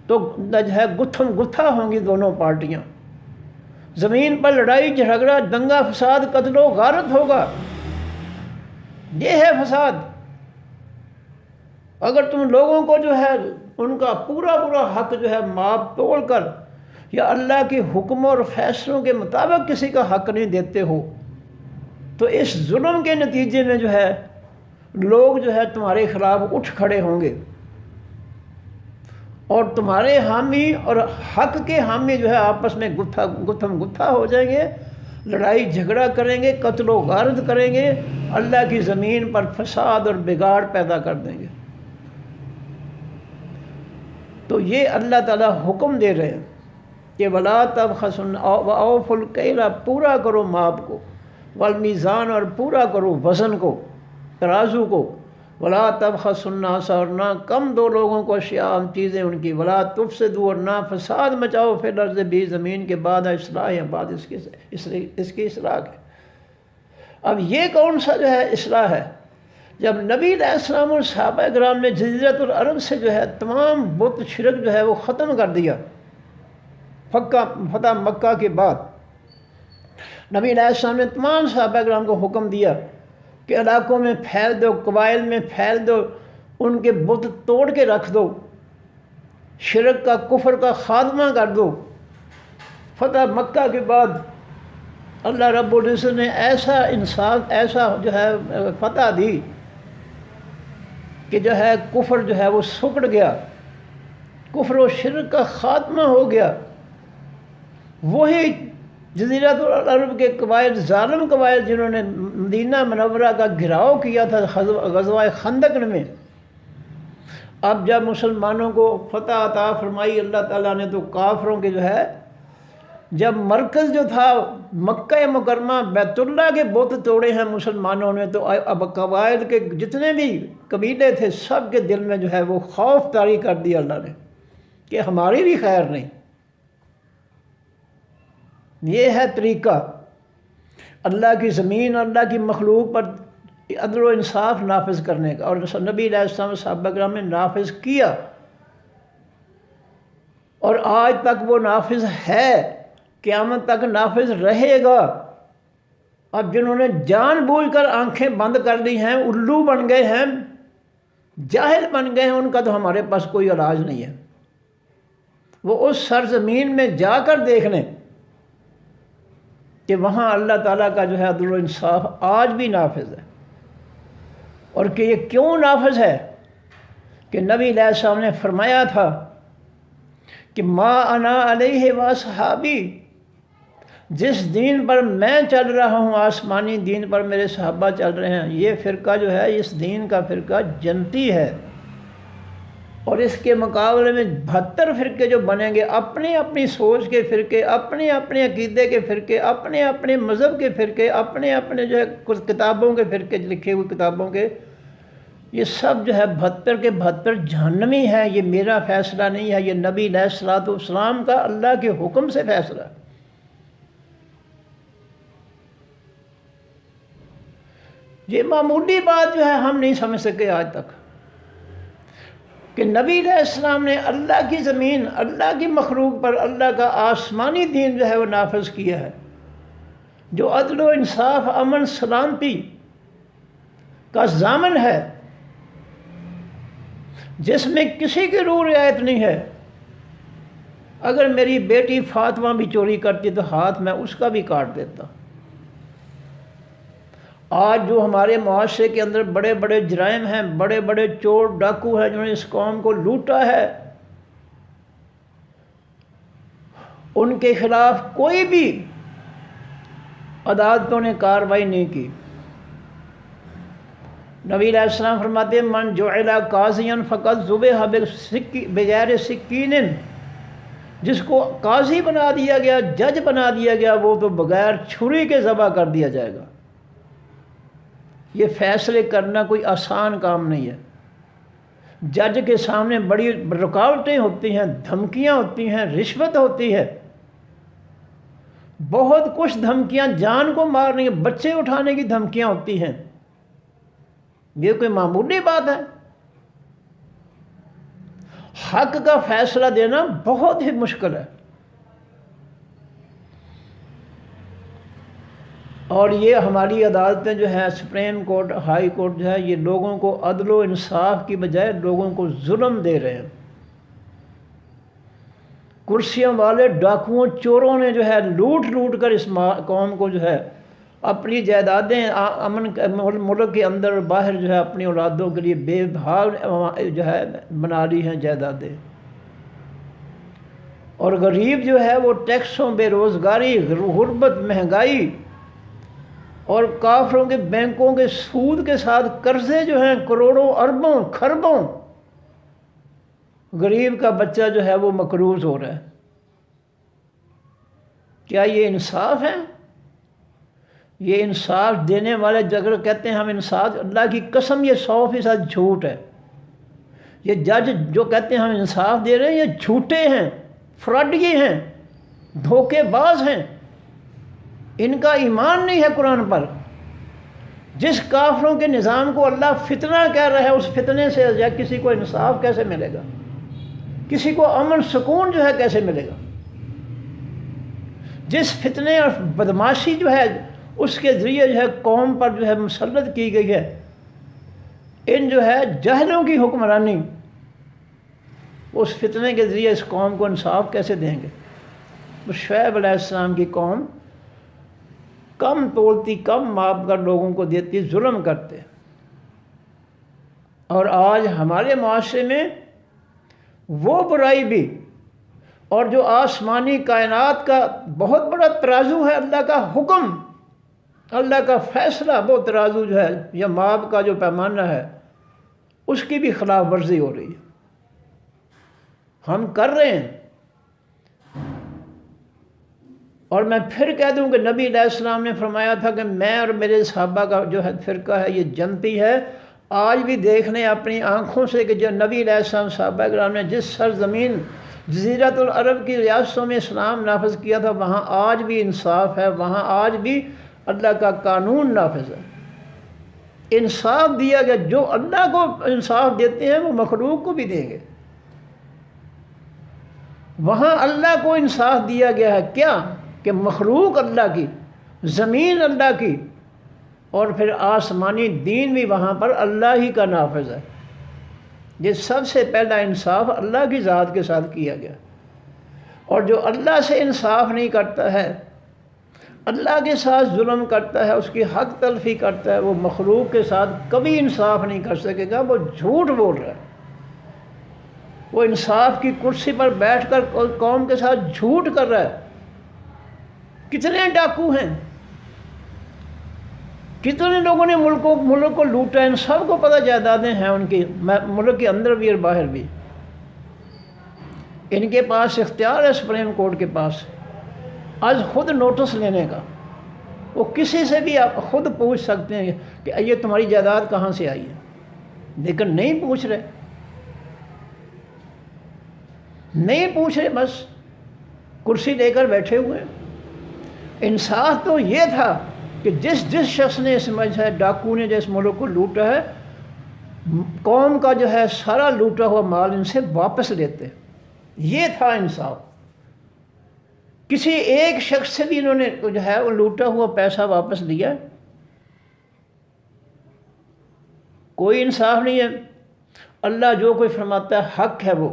Speaker 1: تو جو ہے گتھم گتھا ہوں گی دونوں پارٹیاں، زمین پر لڑائی جھگڑا دنگا فساد قتل و غارت ہوگا۔ یہ ہے فساد۔ اگر تم لوگوں کو جو ہے ان کا پورا حق جو ہے ماپ توڑ کر یا اللہ کے حکموں اور فیصلوں کے مطابق کسی کا حق نہیں دیتے ہو تو اس ظلم کے نتیجے میں جو ہے لوگ جو ہے تمہارے خلاف اٹھ کھڑے ہوں گے، اور تمہارے حامی اور حق کے حامی جو ہے آپس میں گتھم گتھا ہو جائیں گے، لڑائی جھگڑا کریں گے، قتل و غارت کریں گے، اللہ کی زمین پر فساد اور بگاڑ پیدا کر دیں گے۔ تو یہ اللہ تعالیٰ حکم دے رہے ہیں کہ وَلَا تَبْخَسُوا وَأَوْفُوا الْكَيْلَ، پورا کرو ماپ کو، والمیزان، اور پورا کرو وزن کو، ترازو کو، وَلَا تَبْخَسُوا النَّاسَ، اور نہ کم دو لوگوں کو اشیاء چیزیں ان کی، وَلَا تُفْسِدُوا، اور نہ فساد مچاؤ فی الارض بھی زمین کے بعد اصلاح یا بعد اس کی اصلاح کے۔ اب یہ کون سا جو ہے اصلاح ہے؟ جب نبی علیہ السلام اور صحابہ کرام نے جزیرۃ العرب سے جو ہے تمام بت شرک جو ہے وہ ختم کر دیا، فتح مکہ کے بعد نبی علیہ السلام نے تمام صحابہ کرام کو حکم دیا کہ علاقوں میں پھیل دو، قبائل میں پھیل دو، ان کے بت توڑ کے رکھ دو، شرک کا کفر کا خاتمہ کر دو۔ فتح مکہ کے بعد اللہ رب العزت نے ایسا انصاف، ایسا جو ہے فتح دی کہ جو ہے کفر جو ہے وہ سکڑ گیا، کفر و شرک کا خاتمہ ہو گیا، وہی جزیرۃ العرب کے قبائل، ظالم قبائل جنہوں نے مدینہ منورہ کا گھراؤ کیا تھا غزوہ خندق میں، اب جب مسلمانوں کو فتح عطا فرمائی اللہ تعالیٰ نے، تو کافروں کے جو ہے جب مرکز جو تھا مکہ مکرمہ بیت اللہ کے بت توڑے ہیں مسلمانوں نے، تو اب قبائل کے جتنے بھی قبیلے تھے سب کے دل میں جو ہے وہ خوف طاری کر دیا اللہ نے کہ ہماری بھی خیر نہیں۔ یہ ہے طریقہ اللہ کی زمین، اللہ کی مخلوق پر عدل و انصاف نافذ کرنے کا، اور نبی علیہ السلام صحابہ کرام نے نافذ کیا، اور آج تک وہ نافذ ہے، قیامت تک نافذ رہے گا۔ اب جنہوں نے جان بوجھ کر آنکھیں بند کر لی ہیں، الو بن گئے ہیں، جاہل بن گئے ہیں، ان کا تو ہمارے پاس کوئی علاج نہیں ہے۔ وہ اس سرزمین میں جا کر دیکھ لیں کہ وہاں اللہ تعالیٰ کا جو ہے عدل و انصاف آج بھی نافذ ہے، اور کہ یہ کیوں نافذ ہے کہ نبی علیہ السلام نے فرمایا تھا کہ ما انا علیہ و صحابی، جس دین پر میں چل رہا ہوں، آسمانی دین پر میرے صحابہ چل رہے ہیں، یہ فرقہ جو ہے اس دین کا فرقہ جنتی ہے، اور اس کے مقابلے میں 72 فرقے جو بنیں گے، اپنی اپنی سوچ کے فرقے، اپنے اپنے عقیدے کے فرقے، اپنے اپنے مذہب کے فرقے، اپنے اپنے جو ہے کچھ کتابوں کے فرقے، لکھے ہوئے کتابوں کے، یہ سب جو ہے 72 کے 72 جہنمی ہیں۔ یہ میرا فیصلہ نہیں ہے، یہ نبی علیہ الصلوۃ والسلام کا اللہ کے حکم سے فیصلہ ہے۔ یہ معمولی بات جو ہے ہم نہیں سمجھ سکے آج تک کہ نبی علیہ السلام نے اللہ کی زمین، اللہ کی مخلوق پر اللہ کا آسمانی دین جو ہے وہ نافذ کیا ہے، جو عدل و انصاف، امن سلامتی کا ضامن ہے، جس میں کسی کی روح رعایت نہیں ہے۔ اگر میری بیٹی فاطمہ بھی چوری کرتی تو ہاتھ میں اس کا بھی کاٹ دیتا۔ آج جو ہمارے معاشرے کے اندر بڑے بڑے جرائم ہیں، بڑے بڑے چور ڈاکو ہیں جنہوں نے اس قوم کو لوٹا ہے، ان کے خلاف کوئی بھی عدالتوں نے کارروائی نہیں کی۔ نبی علیہ السلام فرماتے ہیں من جعل قاضیا فقط ذبح بغیر سکین، جس کو قاضی بنا دیا گیا، جج بنا دیا گیا، وہ تو بغیر چھری کے ذبح کر دیا جائے گا۔ یہ فیصلے کرنا کوئی آسان کام نہیں ہے۔ جج کے سامنے بڑی رکاوٹیں ہوتی ہیں، دھمکیاں ہوتی ہیں، رشوت ہوتی ہے، بہت کچھ دھمکیاں، جان کو مارنے، بچے اٹھانے کی دھمکیاں ہوتی ہیں۔ یہ کوئی معمولی بات ہے؟ حق کا فیصلہ دینا بہت ہی مشکل ہے، اور یہ ہماری عدالتیں جو ہیں، سپریم کورٹ، ہائی کورٹ جو ہے، یہ لوگوں کو عدل و انصاف کی بجائے لوگوں کو ظلم دے رہے ہیں۔ کرسیوں والے ڈاکوؤں، چوروں نے جو ہے لوٹ کر اس قوم کو جو ہے اپنی جائیدادیں، امن ملک کے اندر اور باہر جو ہے اپنی اولادوں کے لیے بے بھاگ جو ہے بنا لی ہیں جائیدادیں، اور غریب جو ہے وہ ٹیکسوں، بے روزگاری، غربت، مہنگائی، اور کافروں کے بینکوں کے سود کے ساتھ قرضے جو ہیں کروڑوں، اربوں، کھربوں، غریب کا بچہ جو ہے وہ مقروض ہو رہا ہے۔ کیا یہ انصاف ہے؟ یہ انصاف دینے والے اگر کہتے ہیں ہم انصاف، اللہ کی قسم یہ 100% جھوٹ ہے۔ یہ جج جو کہتے ہیں ہم انصاف دے رہے ہیں، یہ جھوٹے ہیں، فراڈی ہیں، دھوکے باز ہیں، ان کا ایمان نہیں ہے قرآن پر۔ جس کافروں کے نظام کو اللہ فتنہ کہہ رہا ہے، اس فتنے سے کسی کو انصاف کیسے ملے گا؟ کسی کو امن سکون جو ہے کیسے ملے گا؟ جس فتنے اور بدماشی جو ہے اس کے ذریعے جو ہے قوم پر جو ہے مسلط کی گئی ہے، ان جو ہے جاہلوں کی حکمرانی، اس فتنے کے ذریعے اس قوم کو انصاف کیسے دیں گے؟ شعیب علیہ السلام کی قوم کم تولتی، کم ماپ کر لوگوں کو دیتی، ظلم کرتے۔ اور آج ہمارے معاشرے میں وہ برائی بھی، اور جو آسمانی کائنات کا بہت بڑا ترازو ہے، اللہ کا حکم، اللہ کا فیصلہ، وہ ترازو جو ہے یا ماپ کا جو پیمانہ ہے، اس کی بھی خلاف ورزی ہو رہی ہے، ہم کر رہے ہیں۔ اور میں پھر کہہ دوں کہ نبی علیہ السلام نے فرمایا تھا کہ میں اور میرے صحابہ کا جو ہے فرقہ ہے یہ جنتی ہے۔ آج بھی دیکھ لیں اپنی آنکھوں سے کہ جو نبی علیہ السلام صحابہ کرام نے جس سرزمین جزیرۃ العرب کی ریاستوں میں اسلام نافذ کیا تھا، وہاں آج بھی انصاف ہے، وہاں آج بھی اللہ کا قانون نافذ ہے، انصاف دیا گیا۔ جو اللہ کو انصاف دیتے ہیں وہ مخلوق کو بھی دیں گے۔ وہاں اللہ کو انصاف دیا گیا ہے، کیا کہ مخلوق اللہ کی، زمین اللہ کی، اور پھر آسمانی دین بھی وہاں پر اللہ ہی کا نافذ ہے۔ یہ سب سے پہلا انصاف اللہ کی ذات کے ساتھ کیا گیا۔ اور جو اللہ سے انصاف نہیں کرتا ہے، اللہ کے ساتھ ظلم کرتا ہے، اس کی حق تلفی کرتا ہے، وہ مخلوق کے ساتھ کبھی انصاف نہیں کر سکے گا۔ وہ جھوٹ بول رہا ہے، وہ انصاف کی کرسی پر بیٹھ کر قوم کے ساتھ جھوٹ کر رہا ہے۔ کتنے ڈاکو ہیں، کتنے لوگوں نے ملک کو لوٹا ہے، ان سب کو پتہ جائیدادیں ہیں ان کی، ملک کے اندر بھی اور باہر بھی۔ ان کے پاس اختیار ہے سپریم کورٹ کے پاس آج خود نوٹس لینے کا۔ وہ کسی سے بھی آپ خود پوچھ سکتے ہیں کہ یہ تمہاری جائیداد کہاں سے آئی ہے، لیکن نہیں پوچھ رہے، نہیں پوچھ رہے، بس کرسی لے کر بیٹھے ہوئے ہیں۔ انصاف تو یہ تھا کہ جس شخص نے سمجھا ہے ڈاکو نے جس ملک کو لوٹا ہے، قوم کا جو ہے سارا لوٹا ہوا مال ان سے واپس لیتے، یہ تھا انصاف۔ کسی ایک شخص سے بھی انہوں نے جو ہے وہ لوٹا ہوا پیسہ واپس لیا، کوئی انصاف نہیں ہے۔ اللہ جو کوئی فرماتا ہے حق ہے، وہ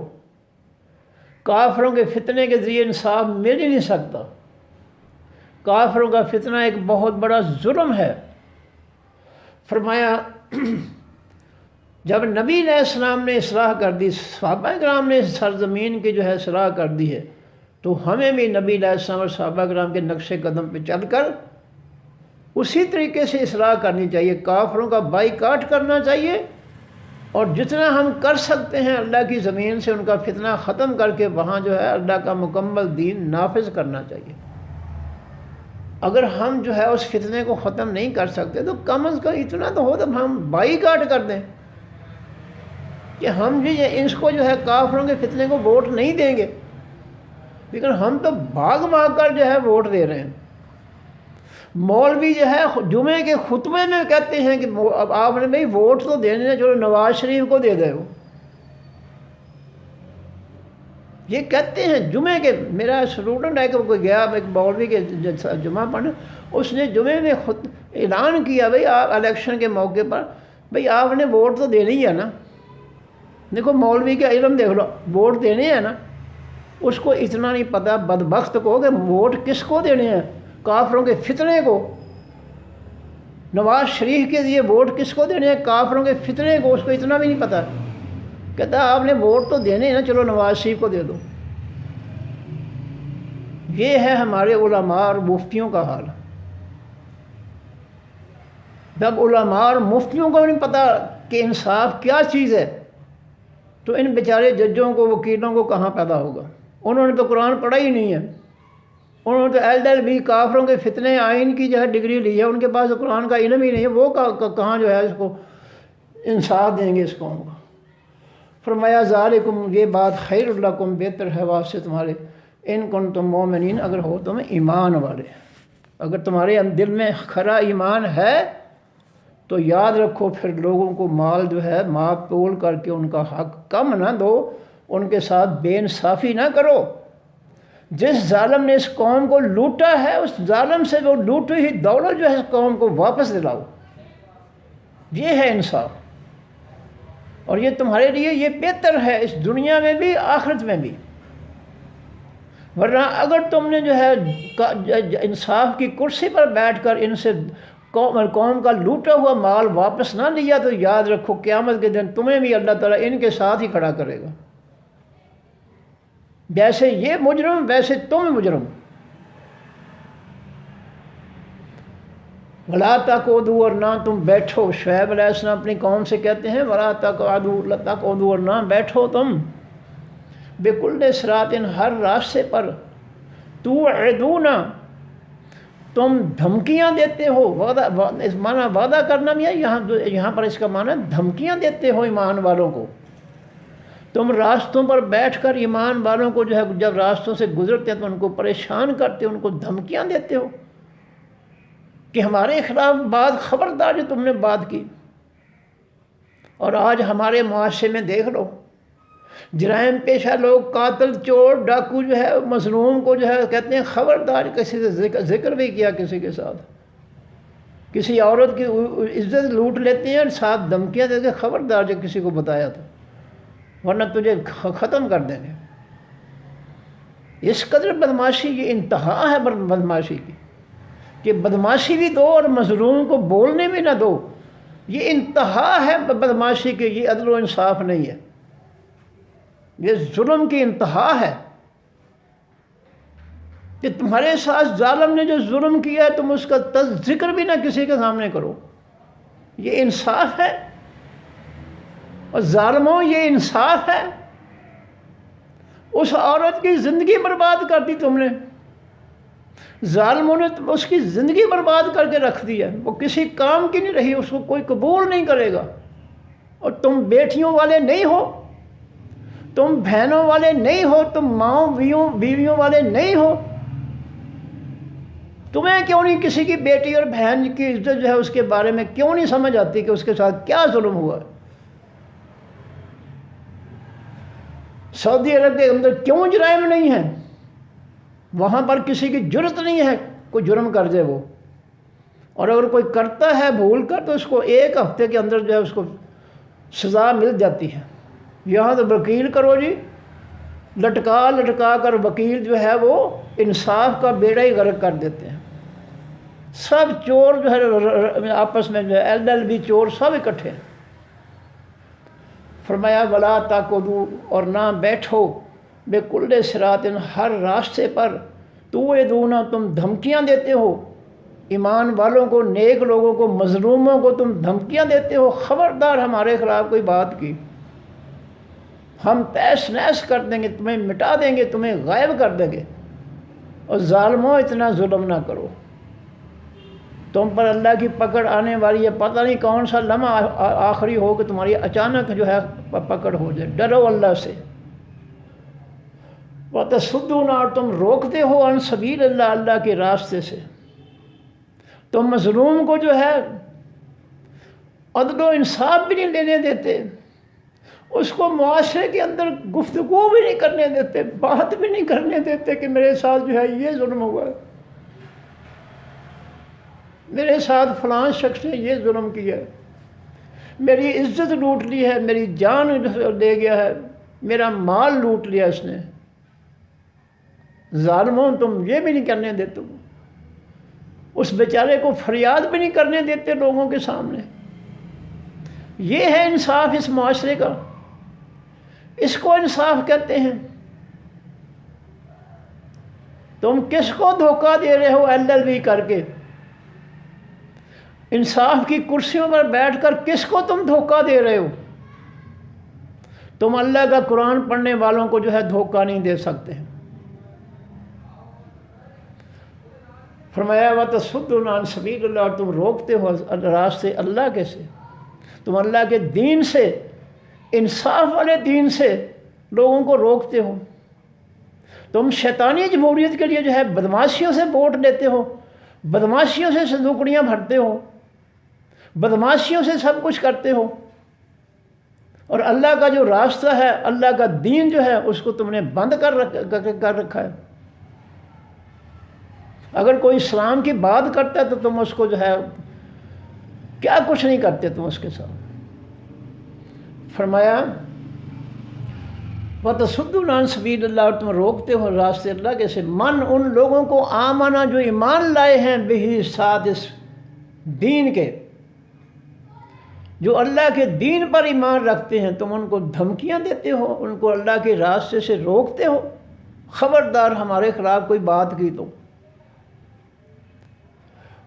Speaker 1: کافروں کے فتنے کے ذریعے انصاف مل ہی نہیں سکتا۔ کافروں کا فتنہ ایک بہت بڑا ظلم ہے۔ فرمایا جب نبی علیہ السلام نے اصلاح کر دی، صحابہ کرام نے سرزمین کی جو ہے اصلاح کر دی ہے، تو ہمیں بھی نبی علیہ السلام اور صحابہ کرام کے نقش قدم پہ چل کر اسی طریقے سے اصلاح کرنی چاہیے، کافروں کا بائیکاٹ کرنا چاہیے، اور جتنا ہم کر سکتے ہیں اللہ کی زمین سے ان کا فتنہ ختم کر کے وہاں جو ہے اللہ کا مکمل دین نافذ کرنا چاہیے۔ اگر ہم جو ہے اس فتنے کو ختم نہیں کر سکتے تو کم از کم اتنا تو ہو تو ہم بائیکاٹ کر دیں کہ ہم بھی اس کو جو ہے کافروں کے فتنے کو ووٹ نہیں دیں گے، لیکن ہم تو بھاگ کر جو ہے ووٹ دے رہے ہیں۔ مولوی جو ہے جمعے کے خطبے میں کہتے ہیں کہ اب آپ نے بھائی ووٹ تو دینے ہیں، چلو نواز شریف کو دے دے۔ وہ یہ کہتے ہیں جمعے کے، میرا اسٹوڈنٹ ہے کہ کوئی گیا ایک مولوی کے جمعہ پڑھنے، اس نے جمعے میں خود اعلان کیا بھائی آپ الیکشن کے موقع پر بھائی آپ نے ووٹ تو دینے ہی ہے نا۔ دیکھو مولوی کا علم دیکھ لو، ووٹ دینے ہیں نا، اس کو اتنا نہیں پتہ بدبخت کو کہ ووٹ کس کو دینے ہیں، کافروں کے فتنے کو۔ نواز شریف کے لیے ووٹ کس کو دینے ہیں، کافروں کے فتنے کو، اس کو اتنا بھی نہیں پتہ۔ کہتا ہے آپ نے ووٹ تو دینے ہیں نا، چلو نواز شریف کو دے دو۔ یہ ہے ہمارے علماء اور مفتیوں کا حال۔ جب علماء اور مفتیوں کو نہیں پتہ کہ انصاف کیا چیز ہے، تو ان بیچارے ججوں کو، وکیلوں کو کہاں پیدا ہوگا؟ انہوں نے تو قرآن پڑھا ہی نہیں ہے، انہوں نے تو LLB کافروں کے فتنے آئین کی جو ہے ڈگری لی ہے، ان کے پاس قرآن کا علم ہی نہیں ہے، وہ کہاں جو ہے اس کو انصاف دیں گے اس قوم کا۔ فرمایا ذالکم، یہ بات خیر لکم، بہتر ہے واسطے تمہارے، ان کنتم مومنین، اگر ہو تم ایمان والے۔ اگر تمہارے دل میں کھرا ایمان ہے تو یاد رکھو پھر لوگوں کو مال جو ہے ماپ تول کر کے ان کا حق کم نہ دو، ان کے ساتھ بے انصافی نہ کرو۔ جس ظالم نے اس قوم کو لوٹا ہے، اس ظالم سے وہ لوٹی ہوئی دولت جو ہے اس قوم کو واپس دلاؤ، یہ ہے انصاف۔ اور یہ تمہارے لیے یہ بہتر ہے اس دنیا میں بھی آخرت میں بھی۔ ورنہ اگر تم نے جو ہے انصاف کی کرسی پر بیٹھ کر ان سے قوم کا لوٹا ہوا مال واپس نہ لیا تو یاد رکھو قیامت کے دن تمہیں بھی اللہ تعالیٰ ان کے ساتھ ہی کھڑا کرے گا. جیسے یہ مجرم ویسے تم مجرم. ولا تقعدوا، اور نہ تم بیٹھو. شعیب علیہ السلام اپنی قوم سے کہتے ہیں ولا تقعدوا، اور نہ بیٹھو تم بکل صراط، ہر راستے پر. توعدون، تم دھمکیاں دیتے ہو. وعدہ، اس معنی وعدہ کرنا بھی ہے، یہاں پر اس کا معنی دھمکیاں دیتے ہو ایمان والوں کو. تم راستوں پر بیٹھ کر ایمان والوں کو جو ہے جب راستوں سے گزرتے ہیں تو ان کو پریشان کرتے ہو، ان کو دھمکیاں دیتے ہو کہ ہمارے خلاف بات، خبردار جو تم نے بات کی. اور آج ہمارے معاشرے میں دیکھ لو، جرائم پیشہ لوگ، قاتل، چور، ڈاکو جو ہے مظلوم کو جو ہے کہتے ہیں خبردار. کسی سے ذکر بھی کیا کسی کے ساتھ، کسی عورت کی عزت لوٹ لیتے ہیں اور ساتھ دھمکیاں دے کے خبردار جو کسی کو بتایا تھا ورنہ تجھے ختم کر دیں گے. اس قدر بدماشی، یہ انتہا ہے بدماشی کی کہ بدماشی بھی دو اور مظلوم کو بولنے بھی نہ دو. یہ انتہا ہے بدماشی کی، یہ عدل و انصاف نہیں ہے، یہ ظلم کی انتہا ہے کہ تمہارے ساتھ ظالم نے جو ظلم کیا ہے تم اس کا ذکر بھی نہ کسی کے سامنے کرو. یہ انصاف ہے؟ اور ظالموں یہ انصاف ہے؟ اس عورت کی زندگی برباد کر دی تم نے، ظالموں نے اس کی زندگی برباد کر کے رکھ دی ہے، وہ کسی کام کی نہیں رہی، اس کو کوئی قبول نہیں کرے گا. اور تم بیٹیوں والے نہیں ہو، تم بہنوں والے نہیں ہو، تم ماؤں بیویوں والے نہیں ہو. تمہیں کیوں نہیں کسی کی بیٹی اور بہن کی عزت جو ہے اس کے بارے میں کیوں نہیں سمجھ آتی کہ اس کے ساتھ کیا ظلم ہوا ہے؟ سعودی عرب کے اندر کیوں جرائم نہیں ہیں؟ وہاں پر کسی کی جرت نہیں ہے کوئی جرم کر دے وہ، اور اگر کوئی کرتا ہے بھول کر تو اس کو 1 ہفتے کے اندر جو ہے اس کو سزا مل جاتی ہے. یہاں تو وکیل کرو جی، لٹکا کر وکیل جو ہے وہ انصاف کا بیڑا ہی غرق کر دیتے ہیں. سب چور جو ہے آپس میں جو ہے LLB چور سب اکٹھے ہیں. فرمایا ولا تقعدوا، اور نہ بیٹھو بکل صراط، ہر راستے پر. توعدون، تم دھمکیاں دیتے ہو ایمان والوں کو، نیک لوگوں کو، مظلوموں کو تم دھمکیاں دیتے ہو. خبردار ہمارے خلاف کوئی بات کی ہم تیش نیش کر دیں گے، تمہیں مٹا دیں گے، تمہیں غائب کر دیں گے. اور ظالموں اتنا ظلم نہ کرو، تم پر اللہ کی پکڑ آنے والی ہے. پتہ نہیں کون سا لمحہ آخری ہو کہ تمہاری اچانک جو ہے پکڑ ہو جائے. ڈرو اللہ سے. وَتَصُدُّونَ، اور تم روکتے ہو عن سبیل اللہ، اللہ کے راستے سے. تم مظلوم کو جو ہے عدل و انصاف بھی نہیں لینے دیتے، اس کو معاشرے کے اندر گفتگو بھی نہیں کرنے دیتے، بات بھی نہیں کرنے دیتے کہ میرے ساتھ جو ہے یہ ظلم ہوا ہے، میرے ساتھ فلاں شخص نے یہ ظلم کیا ہے، میری عزت لوٹ لی ہے، میری جان لے گیا ہے، میرا مال لوٹ لیا اس نے. ظالموں تم یہ بھی نہیں کرنے دیتے، اس بیچارے کو فریاد بھی نہیں کرنے دیتے لوگوں کے سامنے. یہ ہے انصاف اس معاشرے کا، اس کو انصاف کہتے ہیں. تم کس کو دھوکہ دے رہے ہو LLB کر کے؟ انصاف کی کرسیوں پر بیٹھ کر کس کو تم دھوکہ دے رہے ہو؟ تم اللہ کا قرآن پڑھنے والوں کو جو ہے دھوکہ نہیں دے سکتے. فرمایا وَتَصُدُّونَ عَنْ سَبِيلِ اللَّهِ، اور تم روکتے ہو راستے اللہ کے سے، تم اللہ کے دین سے، انصاف والے دین سے لوگوں کو روکتے ہو. تم شیطانی جمہوریت کے لیے جو ہے بدماشیوں سے ووٹ لیتے ہو، بدماشیوں سے صندوقڑیاں بھرتے ہو، بدماشیوں سے سب کچھ کرتے ہو، اور اللہ کا جو راستہ ہے، اللہ کا دین جو ہے اس کو تم نے بند کر رکھا ہے. اگر کوئی اسلام کی بات کرتا ہے تو تم اس کو جو ہے کیا کچھ نہیں کرتے تم اس کے ساتھ. فرمایا وَتَصُدُّونَ عَنْ سَبِيلِ اللَّهِ، اور تم روکتے ہو راستے اللہ کے سے. من، ان لوگوں کو آمنا جو ایمان لائے ہیں، بہی ساتھ اس دین کے، جو اللہ کے دین پر ایمان رکھتے ہیں، تم ان کو دھمکیاں دیتے ہو، ان کو اللہ کے راستے سے روکتے ہو، خبردار ہمارے خلاف کوئی بات کی تو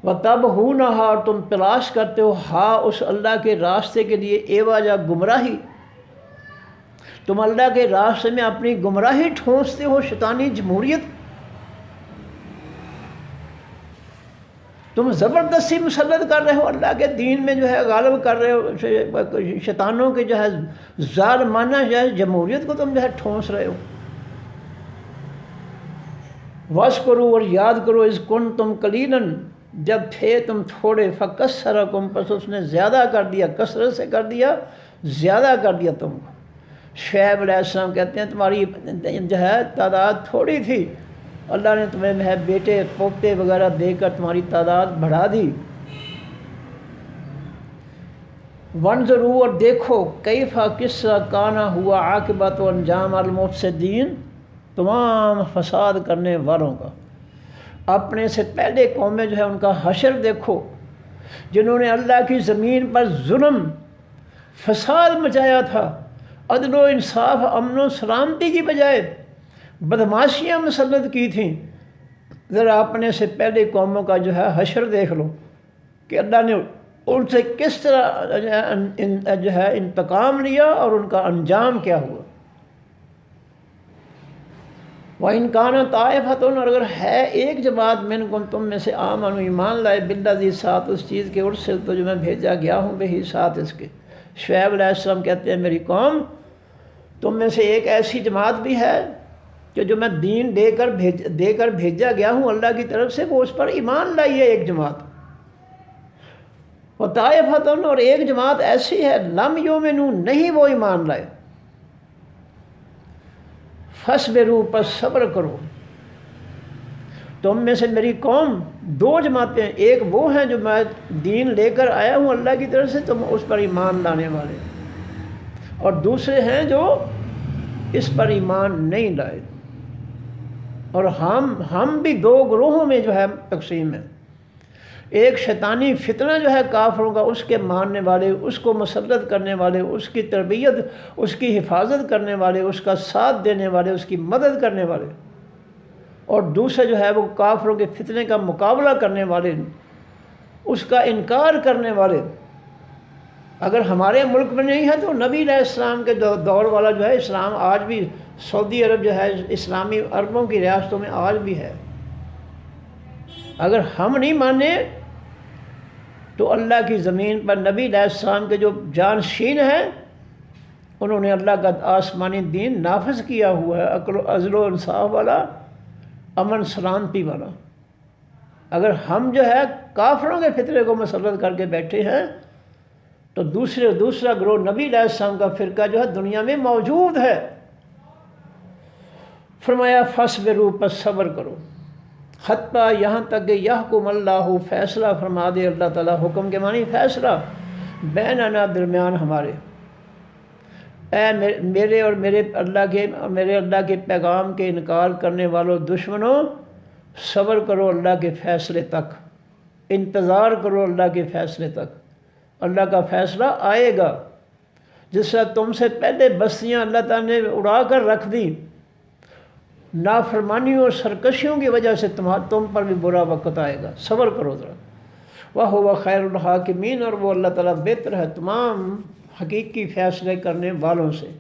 Speaker 1: وَتَبْغُونَهَا، اور تم تلاش کرتے ہو ہاں اس اللہ کے راستے کے لیے ایواجا گمراہی، تم اللہ کے راستے میں اپنی گمراہی ٹھونستے ہو، شیطانی جمہوریت، تم زبردستی مسلط کر رہے ہو اللہ کے دین میں جو ہے غالب کر رہے ہو، شیطانوں کے جو ہے ظالمانہ جو ہے جمہوریت کو تم جو ہے ٹھونس رہے ہو۔ وَاذْكُرُوا، اور یاد کرو، اذ كُنتُم قَلِيلًا، جب تھے تم تھوڑے، فَكَثَّرَكُمْ، پس اس نے زیادہ کر دیا، کثرت سے کر دیا، زیادہ کر دیا تم کو۔ شعیب علیہ السلام کہتے ہیں تمہاری جو ہے تعداد تھوڑی تھی، اللہ نے تمہیں بیٹے پوتے وغیرہ دے کر تمہاری تعداد بڑھا دی۔ وَانظُرُوا، اور دیکھو، کیفَ، کس طرح، کانا ہوا، عاقبۃ و انجام المفسدین، تمام فساد کرنے والوں کا۔ اپنے سے پہلے قومیں جو ہے ان کا حشر دیکھو، جنہوں نے اللہ کی زمین پر ظلم فساد مچایا تھا، عدل و انصاف، امن و سلامتی کی بجائے بدماشیاں مسلط کی تھیں۔ ذرا اپنے سے پہلے قوموں کا جو ہے حشر دیکھ لو کہ اللہ نے ان سے کس طرح جو ہے انتقام لیا اور ان کا انجام کیا ہوا۔ وَإِنْ كَانَتْ طَائِفَةٌ، اور اگر ہے ایک جماعت، مِنْكُمْ، تم میں سے، آمنوا، ایمان لائے، بِالَّذِي، ساتھ اس چیز کے، ارسلت، جو میں بھیجا گیا ہوں، بہی، ساتھ اس کے۔ شعیب علیہ السلام کہتے ہیں میری قوم، تم میں سے ایک ایسی جماعت بھی ہے کہ جو میں دین دے کر بھیجا گیا ہوں اللہ کی طرف سے، وہ اس پر ایمان لائی ہے ایک جماعت۔ وَطَائِفَةٌ، اور ایک جماعت ایسی ہے، لَمْ يُؤْمِنُوا، نہیں وہ ایمان لائے۔ فَاصْبِرُوا، پس صبر کرو۔ تم میں سے میری قوم دو جماعتیں، ایک وہ ہیں جو میں دین لے کر آیا ہوں اللہ کی طرف سے، تم اس پر ایمان لانے والے، اور دوسرے ہیں جو اس پر ایمان نہیں لائے۔ اور ہم بھی دو گروہوں میں جو ہے تقسیم ہے، ایک شیطانی فتنہ جو ہے کافروں کا، اس کے ماننے والے، اس کو مسلط کرنے والے، اس کی تربیت، اس کی حفاظت کرنے والے، اس کا ساتھ دینے والے، اس کی مدد کرنے والے، اور دوسرے جو ہے وہ کافروں کے فتنے کا مقابلہ کرنے والے، اس کا انکار کرنے والے۔ اگر ہمارے ملک میں نہیں ہے تو نبی علیہ السلام کے دور والا جو ہے اسلام آج بھی سعودی عرب جو ہے اسلامی عربوں کی ریاستوں میں آج بھی ہے۔ اگر ہم نہیں مانے تو اللہ کی زمین پر نبی علیہ السلام کے جو جانشین ہیں انہوں نے اللہ کا آسمانی دین نافذ کیا ہوا ہے، عدل و انصاف والا، امن سلامتی والا۔ اگر ہم جو ہے کافروں کے فتنے کو مسلط کر کے بیٹھے ہیں تو دوسرا گروہ نبی علیہ السلام کا فرقہ جو ہے دنیا میں موجود ہے۔ فرمایا فَاصْبِرُوا، پس صبر کرو، حتیٰ، یہاں تک کہ یحکم اللہ، فیصلہ فرما دے اللہ تعالیٰ، حکم کے معنی فیصلہ، بیننا، درمیان ہمارے۔ اے میرے اور میرے اللہ کے پیغام کے انکار کرنے والوں دشمنوں، صبر کرو اللہ کے فیصلے تک، انتظار کرو اللہ کے فیصلے تک۔ اللہ کا فیصلہ آئے گا۔ جس طرح تم سے پہلے بستیاں اللہ تعالیٰ نے اڑا کر رکھ دی، نافرمانیوں اور سرکشیوں کی وجہ سے تم پر بھی برا وقت آئے گا، صبر کرو ذرا۔ وَهُوَ خَيْرُ الْحَاكِمِينَ، اور وہ اللہ تعالیٰ بہتر ہے تمام حقیقی فیصلے کرنے والوں سے۔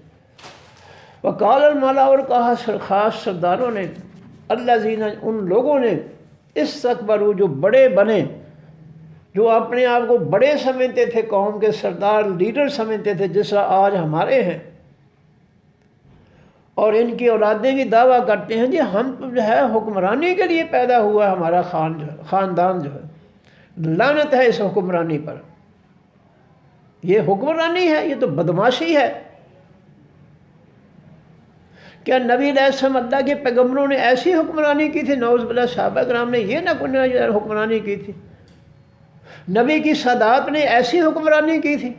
Speaker 1: وَقَالَ الْمَلَأُ، اور کہا خاص سرداروں نے، الَّذِينَ، ان لوگوں نے، اسْتَكْبَرُوا، جو بڑے بنے، جو اپنے آپ کو بڑے سمجھتے تھے، قوم کے سردار، لیڈر سمجھتے تھے، جس طرح آج ہمارے ہیں، اور ان کی اولادیں بھی دعویٰ کرتے ہیں جی ہم جو ہے حکمرانی کے لیے پیدا ہوا ہے، ہمارا خاندان جو ہے، لعنت ہے اس حکمرانی پر، یہ حکمرانی ہے، یہ تو بدماشی ہے۔ کیا نبی علیہ السلام اللہ کے پیغمبروں نے ایسی حکمرانی کی تھی؟ نعوذ باللہ، صحابہ کرام نے یہ نہ حکمرانی کی تھی؟ نبی کی سادات نے ایسی حکمرانی کی تھی؟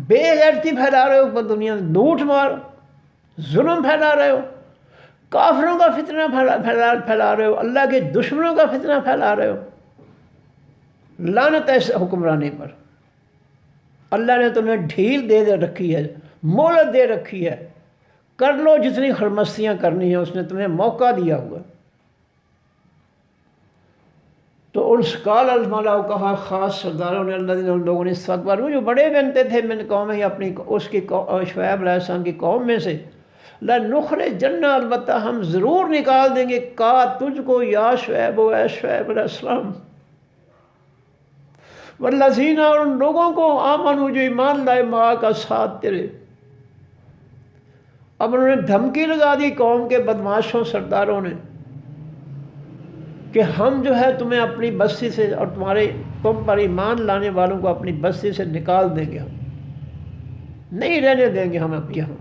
Speaker 1: بے غیرتی پھیلا رہے ہو دنیا میں، لوٹ مار، ظلم پھیلا رہے ہو، کافروں کا فتنہ پھیلا رہے ہو، اللہ کے دشمنوں کا فتنہ پھیلا رہے ہو۔ لعنت ہے اس حکمرانی پر، اللہ نے تمہیں ڈھیل دے رکھی ہے، مہلت دے رکھی ہے، کر لو جتنی خرمستیاں کرنی ہیں، اس نے تمہیں موقع دیا ہوا۔ تو ان قال الملا، کہا خاص سرداروں نے، اللہ ان لوگوں نے استکبروا، جو بڑے بنتے تھے من قوم، اپنی اس کی شعیب علیہ السلام کی قوم میں سے، لنخرجن، البتہ ہم ضرور نکال دیں گے، کا تجھ کو، یا شعیب و اے شعیب علیہ السلام، والذین، اور ان لوگوں کو، آمنوا، جو ایمان لائے، ماں کا ساتھ تیرے۔ اب انہوں نے دھمکی لگا دی قوم کے بدماشوں سرداروں نے کہ ہم جو ہے تمہیں اپنی بستی سے اور تم پر ایمان لانے والوں کو اپنی بستی سے نکال دیں گے، ہم نہیں رہنے دیں گے، ہم اب یہاں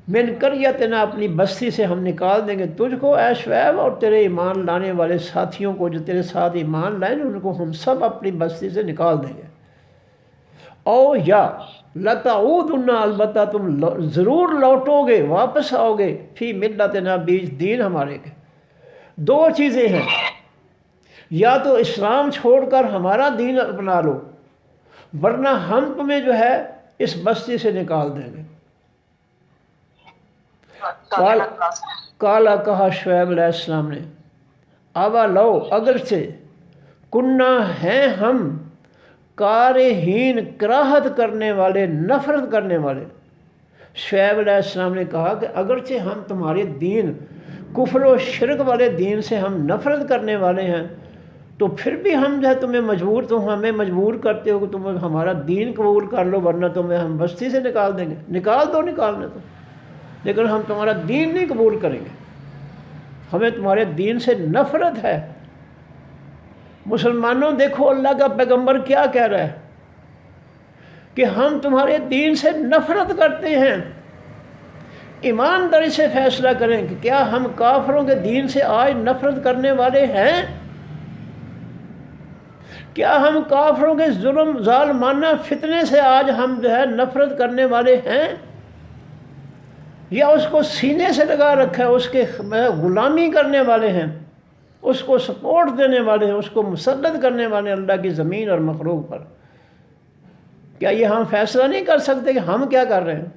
Speaker 1: من قریتنا، اپنی بستی سے ہم نکال دیں گے تجھ کو اے شعیب اور تیرے ایمان لانے والے ساتھیوں کو جو تیرے ساتھ ایمان لائیں، ان کو ہم سب اپنی بستی سے نکال دیں گے۔ او یا لتعودن، البتہ تم ضرور لوٹو گے، واپس آؤ گے، فی ملتنا، بیچ دین ہمارے کے۔ دو چیزیں ہیں، یا تو اسلام چھوڑ کر ہمارا دین اپنا لو، ورنہ ہم تمہیں جو ہے اس بستی سے نکال دیں گے۔ کالا، کہا شعیب علیہ السلام نے، آوا لو، اگرچہ کنہ ہیں ہم، کارہین، کراہت کرنے والے، نفرت کرنے والے۔ شعیب علیہ السلام نے کہا کہ اگرچہ ہم تمہارے دین، کفر و شرک والے دین سے ہم نفرت کرنے والے ہیں، تو پھر بھی ہم جو ہے تم ہمیں مجبور کرتے ہو کہ تم ہمارا دین قبول کر لو، ورنہ تمہیں ہم بستی سے نکال دیں گے۔ نکال دو، نکالنے تو، لیکن ہم تمہارا دین نہیں قبول کریں گے، ہمیں تمہارے دین سے نفرت ہے۔ مسلمانوں دیکھو اللہ کا پیغمبر کیا کہہ رہا ہے کہ ہم تمہارے دین سے نفرت کرتے ہیں۔ ایمانداری سے فیصلہ کریں کہ کیا ہم کافروں کے دین سے آج نفرت کرنے والے ہیں؟ کیا ہم کافروں کے ظلم، ظالمانہ فتنے سے آج ہم جو ہے نفرت کرنے والے ہیں، یا اس کو سینے سے لگا رکھا ہے، اس کے غلامی کرنے والے ہیں، اس کو سپورٹ دینے والے ہیں، اس کو مسلط کرنے والے ہیں اللہ کی زمین اور مخلوق پر؟ کیا یہ ہم فیصلہ نہیں کر سکتے کہ ہم کیا کر رہے ہیں؟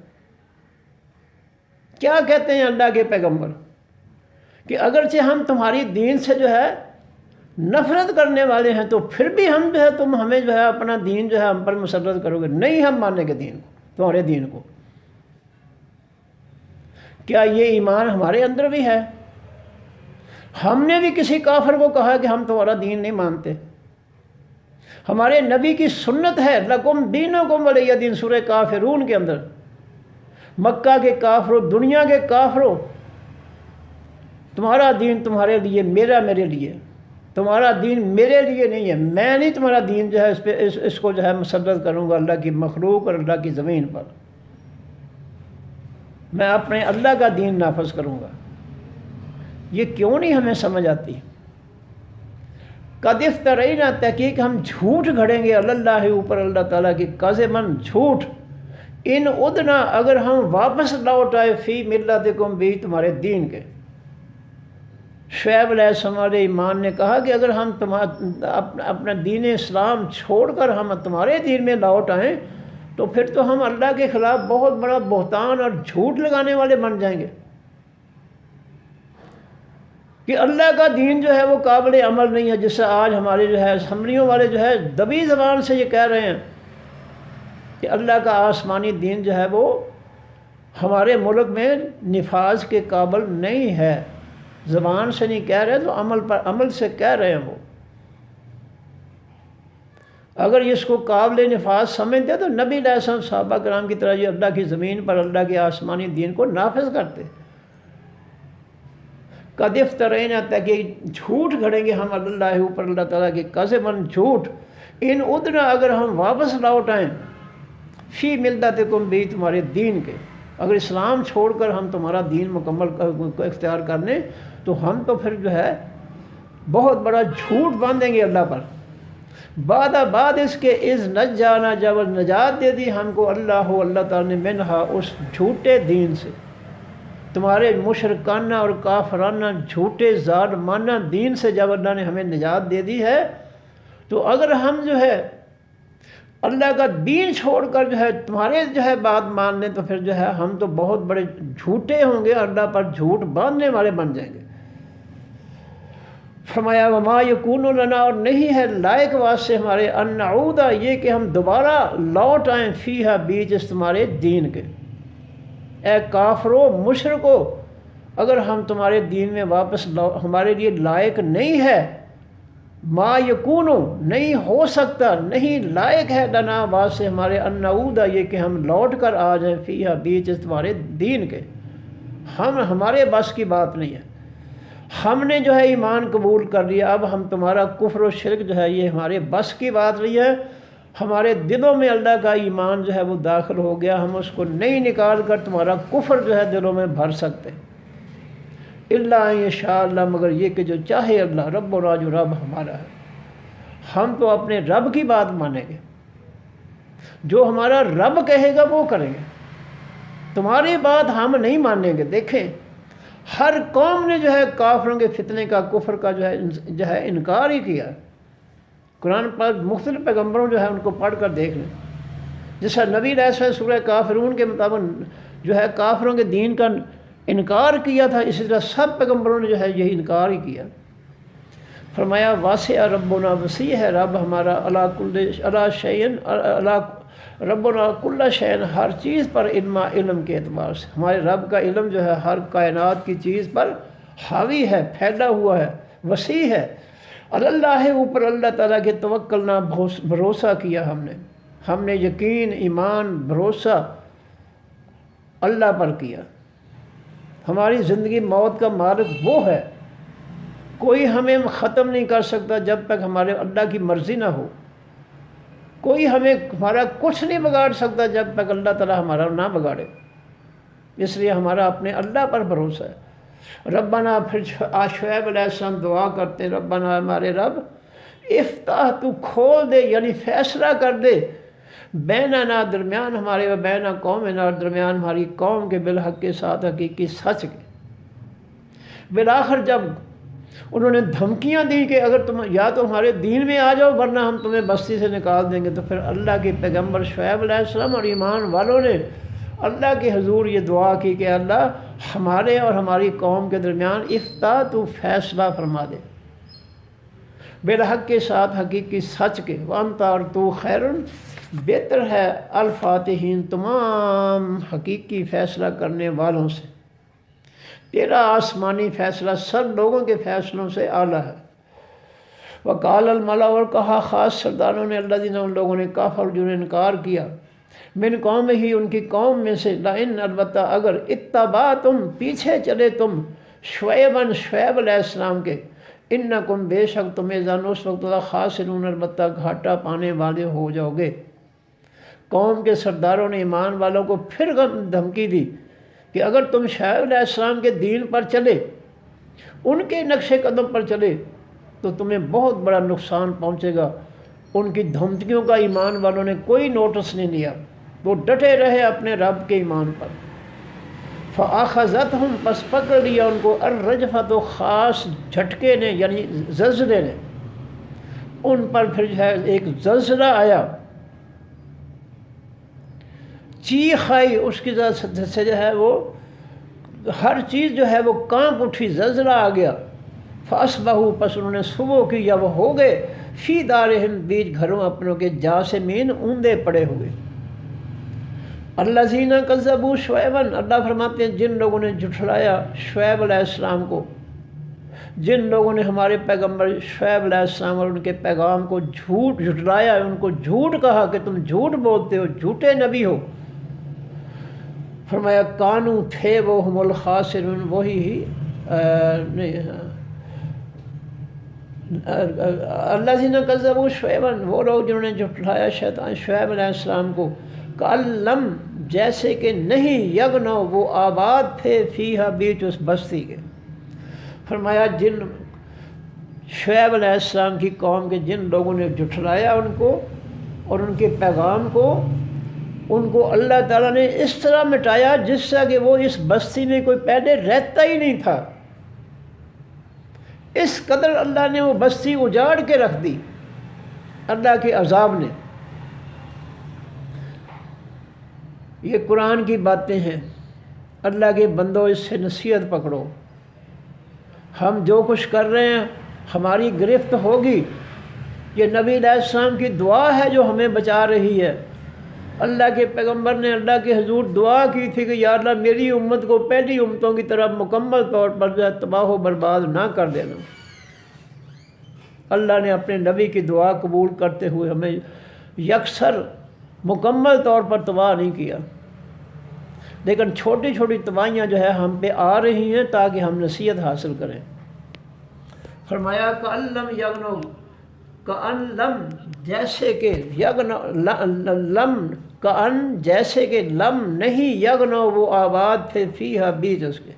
Speaker 1: کیا کہتے ہیں اللہ کے پیغمبر کہ اگرچہ ہم تمہاری دین سے جو ہے نفرت کرنے والے ہیں، تو پھر بھی ہم جو ہے تم ہمیں جو ہے اپنا دین جو ہے ہم پر مسلط کرو گے، نہیں ہم مانیں گے دین کو، تمہارے دین کو۔ کیا یہ ایمان ہمارے اندر بھی ہے؟ ہم نے بھی کسی کافر کو کہا کہ ہم تمہارا دین نہیں مانتے؟ ہمارے نبی کی سنت ہے، لکم دینکم ولی دین، سورہ کافرون کے اندر، مکہ کے کافروں، دنیا کے کافروں، تمہارا دین تمہارے لیے، میرا میرے لیے، تمہارا دین میرے لیے نہیں ہے، میں نہیں تمہارا دین جو ہے اس کو جو ہے مسلط کروں گا اللہ کی مخلوق اور اللہ کی زمین پر، میں اپنے اللہ کا دین نافذ کروں گا۔ یہ کیوں نہیں ہمیں سمجھ آتی؟ قد افترینا، تحقیق ہم جھوٹ گھڑیں گے، اللہ اوپر اللہ تعالیٰ کی، قذباً جھوٹ، ان ادنا، اگر ہم واپس لوٹ آئے، فی ملتکم، بھی تمہارے دین کے۔ شعیب علیہ السلام علیہ ایمان نے کہا کہ اگر ہم اپنا دین اسلام چھوڑ کر ہم تمہارے دین میں لوٹ آئیں، تو پھر تو ہم اللہ کے خلاف بہت بڑا بہتان اور جھوٹ لگانے والے بن جائیں گے کہ اللہ کا دین جو ہے وہ قابل عمل نہیں ہے، جس سے آج ہمارے جو ہے اسمبلیوں والے جو ہے دبی زبان سے یہ کہہ رہے ہیں کہ اللہ کا آسمانی دین جو ہے وہ ہمارے ملک میں نفاذ کے قابل نہیں ہے۔ زبان سے نہیں کہہ رہے تو عمل سے کہہ رہے ہیں وہ۔ اگر اس کو قابل نفاذ سمجھتے تو نبی علیہ السلام صحابہ کرام کی طرح یہ اللہ کی زمین پر اللہ کے آسمانی دین کو نافذ کرتے۔ قد افترینا، تاکہ جھوٹ گھڑیں گے ہم اللہ اوپر اللہ تعالیٰ کے، قذباً جھوٹ، ان ادنا، اگر ہم واپس لوٹ آئیں، فی ملتکم، بھی تمہارے دین کے، اگر اسلام چھوڑ کر ہم تمہارا دین مکمل اختیار کر لیں، تو ہم تو پھر جو ہے بہت بڑا جھوٹ باندھیں گے اللہ پر۔ بعد اس کے، از نجانا، جب نجات دے دی ہم کو اللہ تعالیٰ نے، منہا، اس جھوٹے دین سے، تمہارے مشرکانہ اور کافرانہ جھوٹے ظالمانہ دین سے جب اللہ نے ہمیں نجات دے دی ہے، تو اگر ہم جو ہے اللہ کا دین چھوڑ کر جو ہے تمہارے جو ہے بات مان لیں، تو پھر جو ہے ہم تو بہت بڑے جھوٹے ہوں گے، اللہ پر جھوٹ باندھنے والے بن جائیں گے۔ فرمایا وما یکون لنا، اور نہیں ہے لائق واسطے ہمارے ان نعود، یہ کہ ہم دوبارہ لوٹ آئیں فیہا، بیچ اس تمہارے دین کے۔ اے کافرو مشرکو، اگر ہم تمہارے دین میں واپس ہمارے لیے لائق نہیں ہے، ما یکونو نہیں ہو سکتا، نہیں لائق ہے لنا واسطے ہمارے ان نعود، یہ کہ ہم لوٹ کر آ جائیں فیہا، بیچ اس تمہارے دین کے۔ ہمارے بس کی بات نہیں ہے، ہم نے جو ہے ایمان قبول کر لیا، اب ہم تمہارا کفر و شرک جو ہے یہ ہمارے بس کی بات نہیں ہے۔ ہمارے دلوں میں اللہ کا ایمان جو ہے وہ داخل ہو گیا، ہم اس کو نہیں نکال کر تمہارا کفر جو ہے دلوں میں بھر سکتے۔ الا ان شاء اللہ، مگر یہ کہ جو چاہے اللہ، رب و راج، رب ہمارا ہے، ہم تو اپنے رب کی بات مانیں گے، جو ہمارا رب کہے گا وہ کریں گے، تمہاری بات ہم نہیں مانیں گے۔ دیکھیں ہر قوم نے جو ہے کافروں کے فتنے کا، کفر کا جو ہے انکار ہی کیا۔ قرآن پر مختلف پیغمبروں جو ہے ان کو پڑھ کر دیکھ لیں، جیسا نبی علیہ السلام سورہ کافرون کے مطابق جو ہے کافروں کے دین کا انکار کیا تھا، اسی طرح سب پیغمبروں نے جو ہے یہی انکار ہی کیا۔ فرمایا واسع ربنا، وسیع ہے رب ہمارا، ربنا کل شیء، ہر چیز پر علم کے اعتبار سے ہمارے رب کا علم جو ہے ہر کائنات کی چیز پر حاوی ہے، پھیلا ہوا ہے، وسیع ہے۔ اللہ اوپر اللہ تعالیٰ کے توکلنا، بھروسہ کیا ہم نے یقین، ایمان، بھروسہ اللہ پر کیا۔ ہماری زندگی موت کا مالک وہ ہے، کوئی ہمیں ختم نہیں کر سکتا جب تک ہمارے اللہ کی مرضی نہ ہو، کوئی ہمارا کچھ نہیں بگاڑ سکتا جب تک اللہ تعالیٰ ہمارا نہ بگاڑے، اس لیے ہمارا اپنے اللہ پر بھروسہ ہے۔ ربنا، پھر شعیب علیہ السلام دعا کرتے، ربنا ہمارے رب، افتح، تو کھول دے، یعنی فیصلہ کر دے، بیننا درمیان ہمارے و بین قومنا، درمیان ہماری قوم کے، بالحق کے ساتھ حقیقی سچ کے۔ بالآخر جب انہوں نے دھمکیاں دی کہ اگر تم یا تو ہمارے دین میں آ جاؤ ورنہ ہم تمہیں بستی سے نکال دیں گے، تو پھر اللہ کے پیغمبر شعیب علیہ السلام اور ایمان والوں نے اللہ کے حضور یہ دعا کی کہ اللہ ہمارے اور ہماری قوم کے درمیان افتح، تو فیصلہ فرما دے، بالحق کے ساتھ حقیقی سچ کے، وانت، اور تو خیر، بہتر ہے، الفاتحین، تمام حقیقی فیصلہ کرنے والوں سے، تیرا آسمانی فیصلہ سب لوگوں کے فیصلوں سے اعلیٰ ہے۔ وقال الملا، اور کہا خاص سرداروں نے، الذین، ان لوگوں نے، کفروا، جنہوں نے انکار کیا، من قوم ہی، ان کی قوم میں سے، لئن، البتہ، اگر اتبعتم، پیچھے چلے تم، شعیباً، شعیب علیہ السلام کے، انکم، بے شک تمہیں، اذن، اس وقت، خاسرون، البتہ گھاٹا پانے والے ہو جاؤ گے۔ قوم کے سرداروں نے ایمان والوں کو پھر دھمکی دی کہ اگر تم شعیب علیہ السلام کے دین پر چلے، ان کے نقش قدم پر چلے، تو تمہیں بہت بڑا نقصان پہنچے گا۔ ان کی دھمکیوں کا ایمان والوں نے کوئی نوٹس نہیں لیا، وہ ڈٹے رہے اپنے رب کے ایمان پر۔ فَأَخَذَتْهُمْ، پس پکڑ لیا ان کو، الرجفۃ، خاص جھٹکے نے، یعنی زلزلے نے، ان پر پھر جو ہے ایک زلزلہ آیا، چیخ آئی، اس کی وجہ سے جو ہے وہ ہر چیز جو ہے وہ کانپ اٹھی، زلزلہ آ گیا۔ فَأَصْبَحُوا، پس انہوں نے صبح کی، یا وہ ہو گئے، فی دارہم، بیچ گھروں اپنوں کے، جاثمین، اوندے پڑے ہوئے۔ الذین کذبوا شعیبا، اللہ فرماتے ہیں جن لوگوں نے جھٹلایا شعیب علیہ السلام کو، جن لوگوں نے ہمارے پیغمبر شعیب علیہ السلام اور ان کے پیغام کو جھٹلایا، ان کو جھوٹ کہا کہ تم جھوٹ بولتے ہو، جھوٹے نبی ہو۔ فرمایا کانو، تھے وہ، ہم الخاسرون، وہی ہی الذین کذبوا شعیبا، وہ لوگ جنہوں نے جھٹلایا شعیب علیہ السلام کو، کَأَلَّمْ، جیسے کہ نہیں، یغنو، وہ آباد تھے، فیہا، بیچ اس بستی کے۔ فرمایا جن شعیب علیہ السلام کی قوم کے جن لوگوں نے جھٹلایا ان کو اور ان کے پیغام کو، ان کو اللہ تعالیٰ نے اس طرح مٹایا جس طرح کہ وہ اس بستی میں کوئی پہلے رہتا ہی نہیں تھا۔ اس قدر اللہ نے وہ بستی اجاڑ کے رکھ دی اللہ کے عذاب نے۔ یہ قرآن کی باتیں ہیں، اللہ کے بندو اس سے نصیحت پکڑو۔ ہم جو کچھ کر رہے ہیں ہماری گرفت ہوگی، یہ نبی علیہ السلام کی دعا ہے جو ہمیں بچا رہی ہے۔ اللہ کے پیغمبر نے اللہ کے حضور دعا کی تھی کہ یا اللہ میری امت کو پہلی امتوں کی طرح مکمل طور پر جو ہے تباہ و برباد نہ کر دینا۔ اللہ نے اپنے نبی کی دعا قبول کرتے ہوئے ہمیں یکسر مکمل طور پر تباہ نہیں کیا، لیکن چھوٹی چھوٹی تباہیاں جو ہے ہم پہ آ رہی ہیں تاکہ ہم نصیحت حاصل کریں۔ فرمایا کأن لم یغنوا، کأن لم جیسے کہ لم کأن جیسے کہ لم نہیں یغنوا وہ آباد تھے فیہا بیچ اس کے،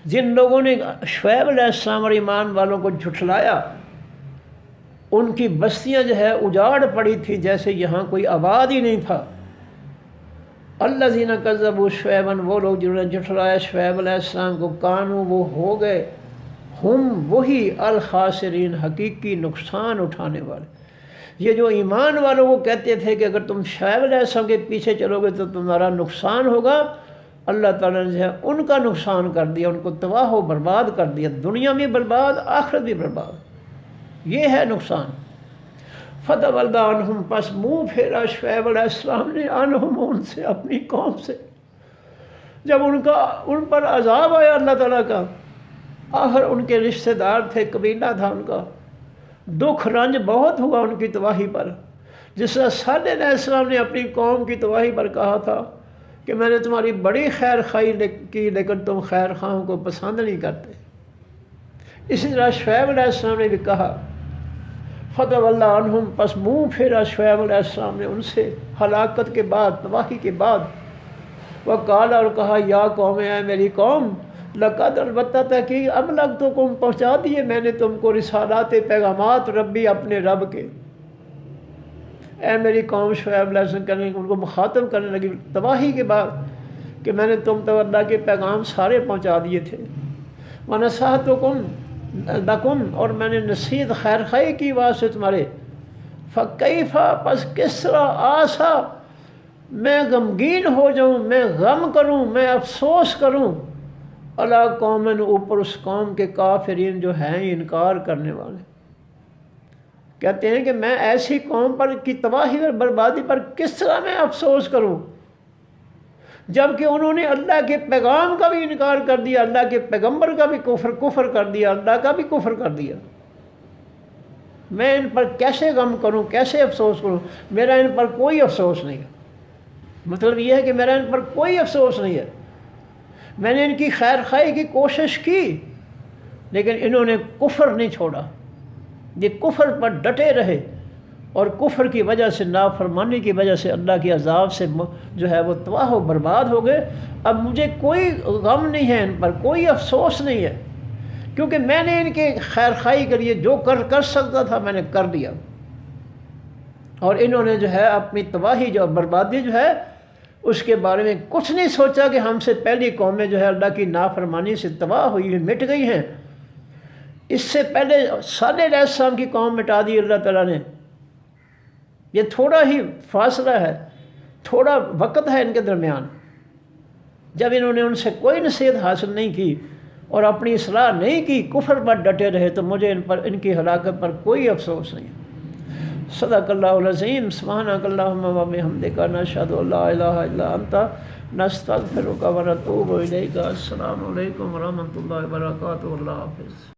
Speaker 1: جن لوگوں نے شعیب علیہ السلام اور ایمان والوں کو جھٹلایا ان کی بستیاں جو ہے اجاڑ پڑی تھی جیسے یہاں کوئی آباد ہی نہیں تھا۔ الذین کذبوا شعیبا، وہ لوگ جنہوں نے جھٹلایا شعیب علیہ السلام کو، کانوا وہ ہو گئے، ہم وہی الخاسرین حقیقی نقصان اٹھانے والے۔ یہ جو ایمان والوں کو کہتے تھے کہ اگر تم شعیب علیہ السلام کے پیچھے چلو گے تو تمہارا نقصان ہوگا، اللہ تعالیٰ نے جو ہے ان کا نقصان کر دیا، ان کو تباہ و برباد کر دیا، دنیا بھی برباد آخرت بھی برباد۔ یہ ہے نقصان۔ فتولی عنہم، پس منہ پھیرا شعیب علیہ السلام نے عنہم ان سے، اپنی قوم سے۔ جب ان پر عذاب آیا اللہ تعالیٰ کا، آخر ان کے رشتہ دار تھے، قبیلہ تھا ان کا، دکھ رنج بہت ہوا ان کی تباہی پر۔ جس طرح صالح علیہ السلام نے اپنی قوم کی تباہی پر کہا تھا کہ میں نے تمہاری بڑی خیر خواہی کی لیکن تم خیر خواہوں کو پسند نہیں کرتے، اسی طرح شعیب علیہ السلام نے بھی کہا۔ فتولی عنہم، پس منہ پھیرا شعیب علیہ السلام نے ان سے ہلاکت کے بعد، تباہی کے بعد۔ وقال، اور کہا، یا قوم، اے میری قوم، لقد، البتہ تحقیق، ابلغتکم، پہنچا دیے میں نے تم کو رسالات پیغامات ربی، اپنے رب کے۔ اے میری قوم، شعیب علیہ السلام کرنے ان کو مخاطب کرنے لگی تباہی کے بعد کہ میں نے تم تک اللہ کے پیغام سارے پہنچا دیے تھے۔ ونصحتکم لکم، اور میں نے نصیحت خیر خواہی کی واسطے تمہارے۔ فکیف، پس کس طرح، آسا، میں غمگین ہو جاؤں، میں غم کروں، میں افسوس کروں، علی قومن، اوپر اس قوم کے، کافرین جو ہیں انکار کرنے والے۔ کہتے ہیں کہ میں ایسی قوم پر کی تباہی اور بربادی پر کس طرح میں افسوس کروں جبکہ انہوں نے اللہ کے پیغام کا بھی انکار کر دیا، اللہ کے پیغمبر کا بھی کفر کر دیا، اللہ کا بھی کفر کر دیا۔ میں ان پر کیسے غم کروں، کیسے افسوس کروں؟ میرا ان پر کوئی افسوس نہیں ہے۔ مطلب یہ ہے کہ میرا ان پر کوئی افسوس نہیں ہے۔ میں نے ان کی خیر خواہی کی کوشش کی لیکن انہوں نے کفر نہیں چھوڑا، یہ کفر پر ڈٹے رہے، اور کفر کی وجہ سے، نافرمانی کی وجہ سے اللہ کے عذاب سے جو ہے وہ تباہ و برباد ہو گئے۔ اب مجھے کوئی غم نہیں ہے، ان پر کوئی افسوس نہیں ہے، کیونکہ میں نے ان کے خیر خواہی کے لیے جو کر سکتا تھا میں نے کر دیا، اور انہوں نے جو ہے اپنی تباہی جو بربادی جو ہے اس کے بارے میں کچھ نہیں سوچا کہ ہم سے پہلی قومیں جو ہے اللہ کی نافرمانی سے تباہ ہوئی ہیں، مٹ گئی ہیں۔ اس سے پہلے صالح علیہ السلام کی قوم مٹا دی اللہ تعالیٰ نے۔ یہ تھوڑا ہی فاصلہ ہے، تھوڑا وقت ہے ان کے درمیان۔ جب انہوں نے ان سے کوئی نصیحت حاصل نہیں کی اور اپنی اصلاح نہیں کی، کفر پر ڈٹے رہے، تو مجھے ان کی ہلاکت پر کوئی افسوس نہیں۔ صدق اللہ العظیم۔ سبحانک اللہم و بحمدک، نشہد ان لا الہ الا انت، نستغفرک و نتوب الیک۔ السلام علیکم ورحمۃ اللہ وبرکاتہ۔ اللہ حافظ۔